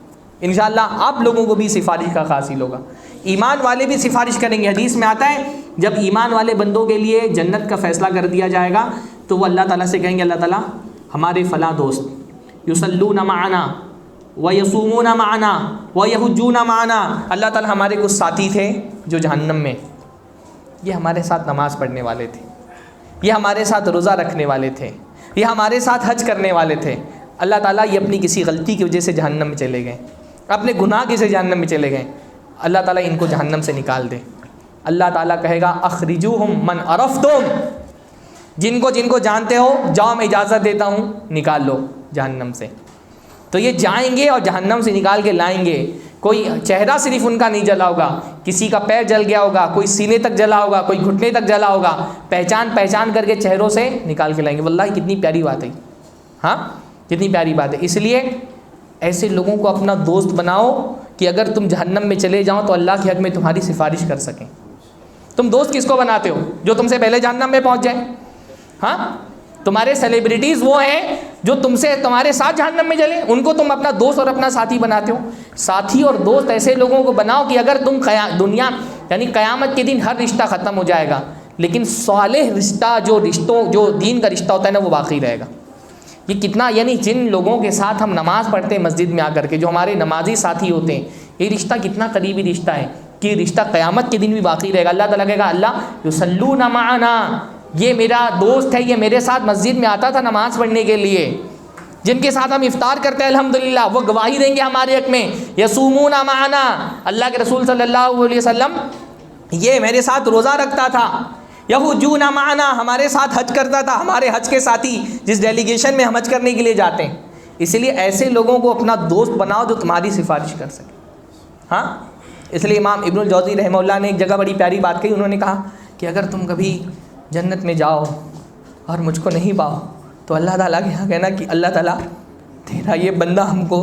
انشاءاللہ آپ لوگوں کو بھی سفارش کا حاصل ہوگا. ایمان والے بھی سفارش کریں گے. حدیث میں آتا ہے جب ایمان والے بندوں کے لیے جنت کا فیصلہ کر دیا جائے گا تو وہ اللہ تعالیٰ سے کہیں گے اللہ تعالیٰ ہمارے فلاں دوست یصلون معنا ویصومون معنا ویحجون معنا، اللہ تعالیٰ ہمارے کچھ ساتھی تھے جو جہنم میں، یہ ہمارے ساتھ نماز پڑھنے والے تھے، یہ ہمارے ساتھ روزہ رکھنے والے تھے، یہ ہمارے ساتھ حج کرنے والے تھے. اللہ تعالیٰ یہ اپنی کسی غلطی کی وجہ سے جہنم میں چلے گئے، اپنے گناہ کی وجہ سے جہنم میں چلے گئے. اللہ تعالیٰ ان کو جہنم سے نکال دے. اللہ تعالیٰ کہے گا اخرجوہم من عرفتم، جن کو جانتے ہو جاؤ میں اجازت دیتا ہوں نکال لو جہنم سے. تو یہ جائیں گے اور جہنم سے نکال کے لائیں گے. کوئی چہرہ صرف ان کا نہیں جلا ہوگا، کسی کا پیر جل گیا ہوگا، کوئی سینے تک جلا ہوگا، کوئی گھٹنے تک جلا ہوگا. پہچان کر کے چہروں سے نکال کے لائیں گے. واللہ کتنی پیاری بات ہے. ہاں کتنی پیاری بات ہے. اس لیے ایسے لوگوں کو اپنا دوست بناؤ کہ اگر تم جہنم میں چلے جاؤ تو اللہ کے حق میں تمہاری سفارش کر سکیں. تم دوست کس کو بناتے ہو؟ جو تم سے پہلے جہنم میں پہنچ جائے. ہاں تمہارے سیلیبریٹیز وہ ہیں جو تمہارے ساتھ جہنم میں چلے، ان کو تم اپنا دوست اور اپنا ساتھی بناتے ہو. ساتھی اور دوست ایسے لوگوں کو بناؤ کہ اگر تم دنیا یعنی قیامت کے دن ہر رشتہ ختم ہو جائے گا لیکن صالح رشتہ جو دین کا رشتہ ہوتا ہے نا وہ باقی رہے گا. یہ کتنا یعنی جن لوگوں کے ساتھ ہم نماز پڑھتے ہیں مسجد میں آ کر کے، جو ہمارے نمازی ساتھی ہوتے ہیں، یہ رشتہ کتنا قریبی رشتہ ہے. کہ رشتہ قیامت کے دن بھی باقی رہے گا. اللہ تعالیٰ کہے گا اللہ یصلون معنا، یہ میرا دوست ہے، یہ میرے ساتھ مسجد میں آتا تھا نماز پڑھنے کے لیے، جن کے ساتھ ہم افطار کرتے ہیں الحمدللہ، وہ گواہی دیں گے ہمارے حق میں. یصومون معنا، اللہ کے رسول صلی اللہ علیہ وسلم یہ میرے ساتھ روزہ رکھتا تھا. یحجون معنا، ہمارے ساتھ حج کرتا تھا، ہمارے حج کے ساتھی جس ڈیلیگیشن میں ہم حج کرنے کے لیے جاتے ہیں. اسی لیے ایسے لوگوں کو اپنا دوست بناؤ جو تمہاری سفارش کر سکے. ہاں، اس لیے امام ابن الجوزی رحمہ اللہ نے ایک جگہ بڑی پیاری بات کہی. انہوں نے کہا کہ اگر تم کبھی جنت میں جاؤ اور مجھ کو نہیں پاؤ تو اللہ تعالیٰ کے یہاں کہنا کہ اللہ تعالیٰ تیرا یہ بندہ ہم کو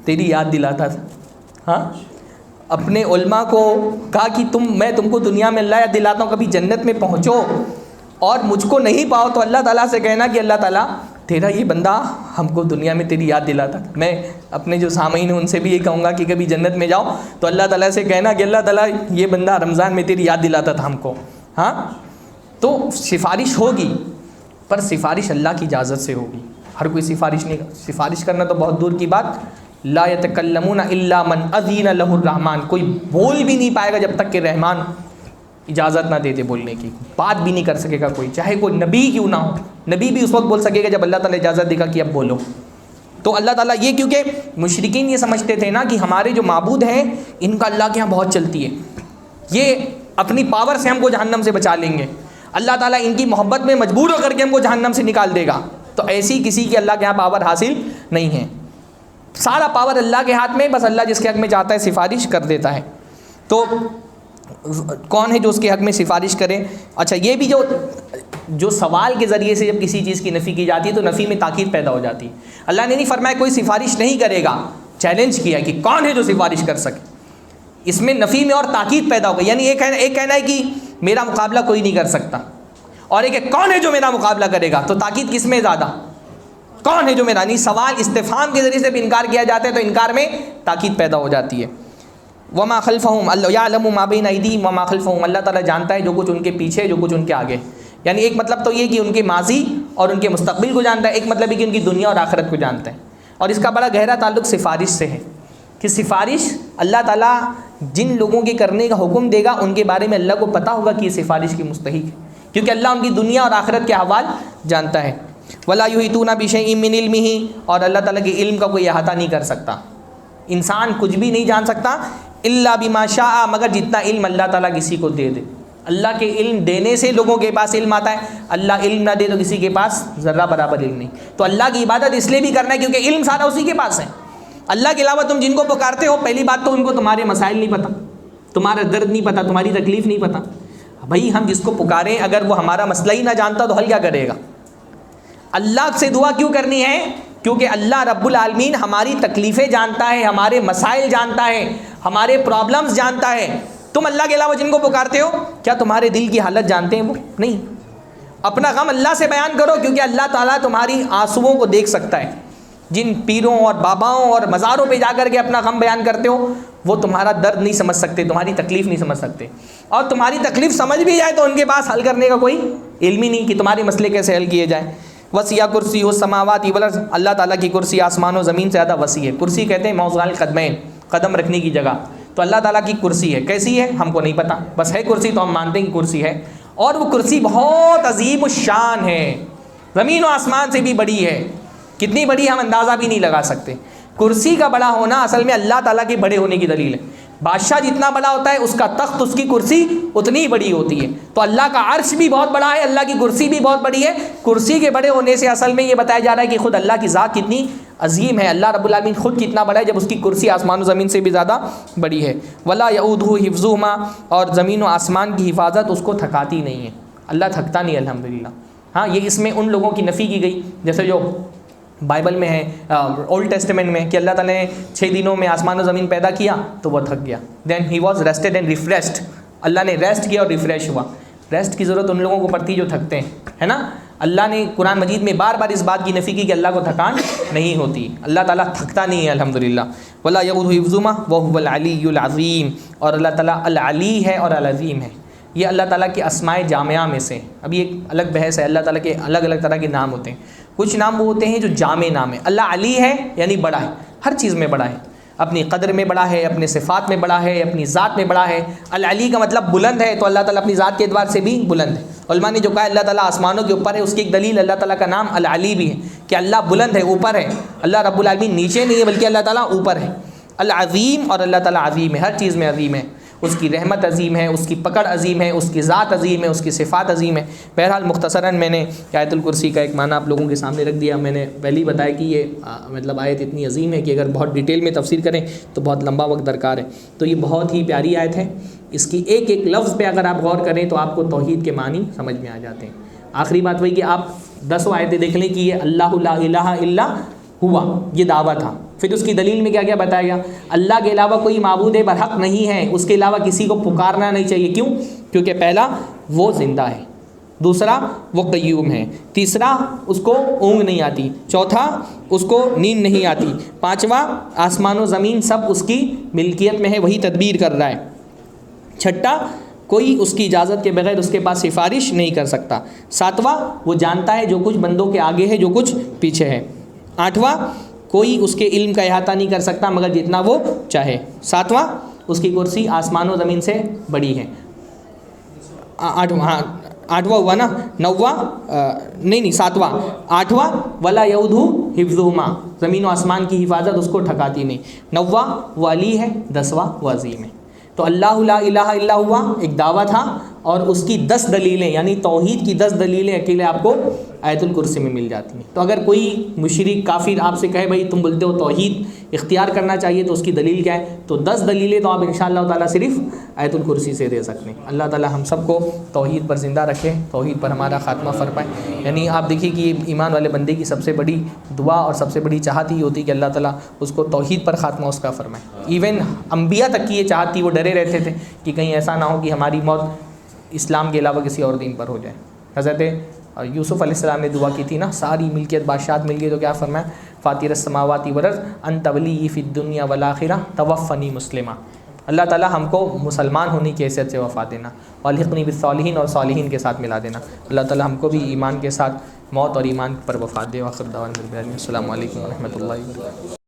تیری یاد دلاتا تھا. ہاں، اپنے علماء کو کہا کہ میں تم کو دنیا میں اللہ یاد دلاتا ہوں، کبھی جنت میں پہنچو اور مجھ کو نہیں پاؤ تو اللہ تعالیٰ سے کہنا کہ اللہ تعالیٰ تیرا یہ بندہ ہم کو دنیا میں تیری یاد دلاتا تھا. میں اپنے جو سامعین ہیں ان سے بھی یہ کہوں گا کہ کبھی جنت میں جاؤ تو اللہ تعالیٰ سے کہنا کہ اللہ تعالیٰ یہ بندہ رمضان میں تیری یاد دلاتا تھا ہم کو. ہاں، تو سفارش ہوگی پر سفارش اللہ کی اجازت سے ہوگی. ہر کوئی سفارش نہیں، سفارش کرنا تو بہت دور کی بات. لا یتکلمون الا من اذن له الرحمن، کوئی بول بھی نہیں پائے گا جب تک کہ رحمان اجازت نہ دے دے بولنے کی. بات بھی نہیں کر سکے گا کوئی، چاہے کوئی نبی کیوں نہ ہو. نبی بھی اس وقت بول سکے گا جب اللہ تعالیٰ اجازت دے گا کہ اب بولو. تو اللہ تعالیٰ یہ، کیونکہ مشرکین یہ سمجھتے تھے نا کہ ہمارے جو معبود ہیں ان کا اللہ کے یہاں بہت چلتی ہے، یہ اپنی پاور سے ہم کو جہنم سے بچا لیں گے، اللہ تعالیٰ ان کی محبت میں مجبور ہو کر کے ہم کو جہنم سے نکال دے گا. تو ایسی کسی کی اللہ کے یہاں پاور حاصل نہیں ہے. سارا پاور اللہ کے ہاتھ میں، بس اللہ جس کے حق میں چاہتا ہے سفارش کر دیتا ہے. تو کون ہے جو اس کے حق میں سفارش کرے؟ اچھا، یہ بھی جو سوال کے ذریعے سے جب کسی چیز کی نفی کی جاتی ہے تو نفی میں تاکید پیدا ہو جاتی ہے. اللہ نے نہیں فرمایا کوئی سفارش نہیں کرے گا، چیلنج کیا کہ کون ہے جو سفارش کر سکے. اس میں نفی میں اور تاکید پیدا ہو گئی. یعنی ایک کہنا ہے کہ میرا مقابلہ کوئی نہیں کر سکتا، اور ایک کون ہے جو میرا مقابلہ کرے گا. تو تاکید کس میں زیادہ؟ کون ہے جو میرا؟ نہیں، سوال استفہام کے ذریعے سے بھی انکار کیا جاتا ہے تو انکار میں تاکید پیدا ہو جاتی ہے. وما خلفہم یعلم ما بین ایدیہم وما خلفہم، اللہ تعالیٰ جانتا ہے جو کچھ ان کے پیچھے جو کچھ ان کے آگے. یعنی ایک مطلب تو یہ کہ ان کے ماضی اور ان کے مستقبل کو جانتا ہے، ایک مطلب ہے کہ ان کی دنیا اور آخرت کو جانتا ہے. اور اس کا بڑا گہرا تعلق سفارش سے ہے کہ سفارش اللہ تعالیٰ جن لوگوں کے کرنے کا حکم دے گا ان کے بارے میں اللہ کو پتہ ہوگا کہ یہ سفارش کی مستحق ہے، کیونکہ اللہ ان کی دنیا اور آخرت کے احوال جانتا ہے. ولا یحیطون بشیء من علمہ، اور اللہ تعالیٰ کے علم کا کوئی احاطہ نہیں کر سکتا. انسان کچھ بھی نہیں جان سکتا الا بما شاء، مگر جتنا علم اللہ تعالیٰ کسی کو دے دے. اللہ کے علم دینے سے لوگوں کے پاس علم آتا ہے، اللہ علم نہ دے تو کسی کے پاس ذرہ برابر علم نہیں. تو اللہ کی عبادت اس لیے بھی کرنا ہے کیونکہ علم سارا اسی کے پاس ہے. اللہ کے علاوہ تم جن کو پکارتے ہو، پہلی بات تو ان کو تمہارے مسائل نہیں پتہ، تمہارا درد نہیں پتہ، تمہاری تکلیف نہیں پتہ. بھائی ہم جس کو پکاریں اگر وہ ہمارا مسئلہ ہی نہ جانتا تو حل کیا کرے گا؟ اللہ سے دعا کیوں کرنی ہے؟ کیونکہ اللہ رب العالمین ہماری تکلیفیں جانتا ہے، ہمارے مسائل جانتا ہے، ہمارے پرابلمز جانتا ہے. تم اللہ کے علاوہ جن کو پکارتے ہو کیا تمہارے دل کی حالت جانتے ہیں؟ وہ نہیں. اپنا غم اللہ سے بیان کرو کیونکہ اللہ تعالیٰ تمہاری آنسوؤں کو دیکھ سکتا ہے. جن پیروں اور باباؤں اور مزاروں پہ جا کر کے اپنا غم بیان کرتے ہو وہ تمہارا درد نہیں سمجھ سکتے، تمہاری تکلیف نہیں سمجھ سکتے. اور تمہاری تکلیف سمجھ بھی جائے تو ان کے پاس حل کرنے کا کوئی علم ہی نہیں کہ تمہارے مسئلے کیسے حل کیے جائیں. وسیع کرسی السماوات والارض، اللہ تعالیٰ کی کرسی آسمان و زمین سے زیادہ وسیع ہے. کرسی کہتے ہیں موضع القدمین، قدم رکھنے کی جگہ. تو اللہ تعالیٰ کی کرسی ہے، کیسی ہے ہم کو نہیں پتہ، بس ہے کرسی تو ہم مانتے ہیں کہ کرسی ہے. اور وہ کرسی بہت عظیم الشان ہے، زمین و آسمان سے بھی بڑی ہے. کتنی بڑی ہم اندازہ بھی نہیں لگا سکتے. کرسی کا بڑا ہونا اصل میں اللہ تعالیٰ کے بڑے ہونے کی دلیل ہے. بادشاہ جتنا بڑا ہوتا ہے اس کا تخت، اس کی کرسی اتنی بڑی ہوتی ہے. تو اللہ کا عرش بھی بہت بڑا ہے، اللہ کی کرسی بھی بہت بڑی ہے. کرسی کے بڑے ہونے سے اصل میں یہ بتایا جا رہا ہے کہ خود اللہ کی ذات کتنی عظیم ہے. اللہ رب العالمین خود کتنا بڑا ہے جب اس کی کرسی آسمان و زمین سے بھی زیادہ بڑی ہے. ولا یعودہ حفظہما، اور زمین و آسمان کی حفاظت اس کو تھکاتی نہیں ہے. اللہ تھکتا نہیں الحمدللہ. ہاں، یہ اس میں ان لوگوں کی نفی کی گئی جیسے جو بائبل میں ہے، اولڈ ٹیسٹمنٹ میں، کہ اللہ تعالیٰ نے 6 دنوں میں آسمان و زمین پیدا کیا تو وہ تھک گیا. Then he was rested and refreshed, اللہ نے ریسٹ کیا اور ریفریش ہوا. ریسٹ کی ضرورت ان لوگوں کو پڑتی جو تھکتے ہیں، ہے نا. اللہ نے قرآن مجید میں بار بار اس بات کی نفی کی کہ اللہ کو تھکان نہیں ہوتی، اللہ تعالیٰ تھکتا نہیں ہے الحمدللہ. ولا یعودہ حفظہما وہو العلی العظیم، اور اللہ تعالیٰ العلی ہے اور العظیم ہے. یہ اللہ تعالیٰ کے اسماء جامعہ میں سے. ابھی ایک الگ بحث ہے، اللہ تعالیٰ کے الگ الگ طرح کے نام ہوتے ہیں. کچھ نام وہ ہوتے ہیں جو جامع نام ہے. اللہ علی ہے یعنی بڑا ہے، ہر چیز میں بڑا ہے. اپنی قدر میں بڑا ہے، اپنے صفات میں بڑا ہے، اپنی ذات میں بڑا ہے۔ العلی کا مطلب بلند ہے، تو اللہ تعالیٰ اپنی ذات کے اعتبار سے بھی بلند ہے۔ علماء نے جو کہا اللہ تعالیٰ آسمانوں کے اوپر ہے، اس کی ایک دلیل اللہ تعالیٰ کا نام العلی بھی ہے کہ اللہ بلند ہے، اوپر ہے۔ اللہ رب العالمین نیچے نہیں ہے بلکہ اللہ تعالیٰ اوپر ہے۔ العظیم، اور اللہ تعالیٰ عظیم ہے، ہر چیز میں عظیم ہے۔ اس کی رحمت عظیم ہے، اس کی پکڑ عظیم ہے، اس کی ذات عظیم ہے، اس کی صفات عظیم ہے۔ بہرحال مختصراً میں نے آیت الکرسی کا ایک معنی آپ لوگوں کے سامنے رکھ دیا۔ میں نے پہلے ہی بتایا کہ یہ مطلب آیت اتنی عظیم ہے کہ اگر بہت ڈیٹیل میں تفسیر کریں تو بہت لمبا وقت درکار ہے۔ تو یہ بہت ہی پیاری آیت ہے، اس کی ایک ایک لفظ پہ اگر آپ غور کریں تو آپ کو توحید کے معنی سمجھ میں آ جاتے ہیں۔ آخری بات وہی کہ آپ 10 آیتیں دیکھ لیں کہ یہ اللہ لا الہ الا ہوا، یہ دعویٰ تھا۔ پھر اس کی دلیل میں کیا کیا بتایا گیا؟ اللہ کے علاوہ کوئی معبود برحق نہیں ہے، اس کے علاوہ کسی کو پکارنا نہیں چاہیے۔ کیوں؟ کیونکہ پہلا وہ زندہ ہے، دوسرا وہ قیوم ہے، تیسرا اس کو اونگ نہیں آتی، چوتھا اس کو نیند نہیں آتی، پانچواں آسمان و زمین سب اس کی ملکیت میں ہے، وہی تدبیر کر رہا ہے، چھٹا کوئی اس کی اجازت کے بغیر اس کے پاس سفارش نہیں کر سکتا، ساتواں وہ جانتا ہے جو کچھ بندوں کے آگے ہے جو کچھ پیچھے ہے، آٹھواں کوئی اس کے علم کا احاطہ نہیں کر سکتا مگر جتنا وہ چاہے، ساتواں اس کی کرسی آسمان و زمین سے بڑی ہے، آٹھواں ہوا نا، نواں نہیں ساتواں، آٹھواں ولا یعودہ حفظہما، زمین و آسمان کی حفاظت اس کو ٹھکاتی نہیں، نواں وہ علی ہے، 10واں وہ عظیم ہے۔ تو اللہ لا الہ الا ہوا ایک دعویٰ تھا، اور اس کی 10 دلیلیں یعنی توحید کی 10 دلیلیں اکیلے آپ کو آیت الکرسی میں مل جاتی ہیں۔ تو اگر کوئی مشرک کافر آپ سے کہے بھائی تم بولتے ہو توحید اختیار کرنا چاہیے تو اس کی دلیل کیا ہے، تو 10 دلیلیں تو آپ انشاءاللہ تعالیٰ صرف آیت الکرسی سے دے سکتے ہیں۔ اللہ تعالیٰ ہم سب کو توحید پر زندہ رکھے، توحید پر ہمارا خاتمہ فرمائے۔ یعنی آپ دیکھیے کہ ایمان والے بندے کی سب سے بڑی دعا اور سب سے بڑی چاہت ہی ہوتی ہے کہ اللہ تعالیٰ اس کو توحید پر خاتمہ اس کا فرمائے۔ ایون انبیاء تک کی یہ چاہت تھی، وہ ڈرے رہتے تھے کہ کہیں ایسا نہ ہو کہ ہماری موت اسلام کے علاوہ کسی اور دین پر ہو جائے۔ حضرت یوسف علیہ السلام نے دعا کی تھی نا، ساری ملکیت بادشاہت مل گئی تو کیا فرمایا؟ فاطر السماوات والارض انت ولی فی الدنیا والآخرہ توفنی مسلمہ، اللہ تعالیٰ ہم کو مسلمان ہونے کی حیثیت سے وفات دینا، والحقنی بالصالحین، اور صالحین کے ساتھ ملا دینا۔ اللہ تعالیٰ ہم کو بھی ایمان کے ساتھ موت اور ایمان پر وفات دے۔ وآخر دعوانا الحمدللہ، السلام علیکم ورحمۃ اللہ وبرکاتہ۔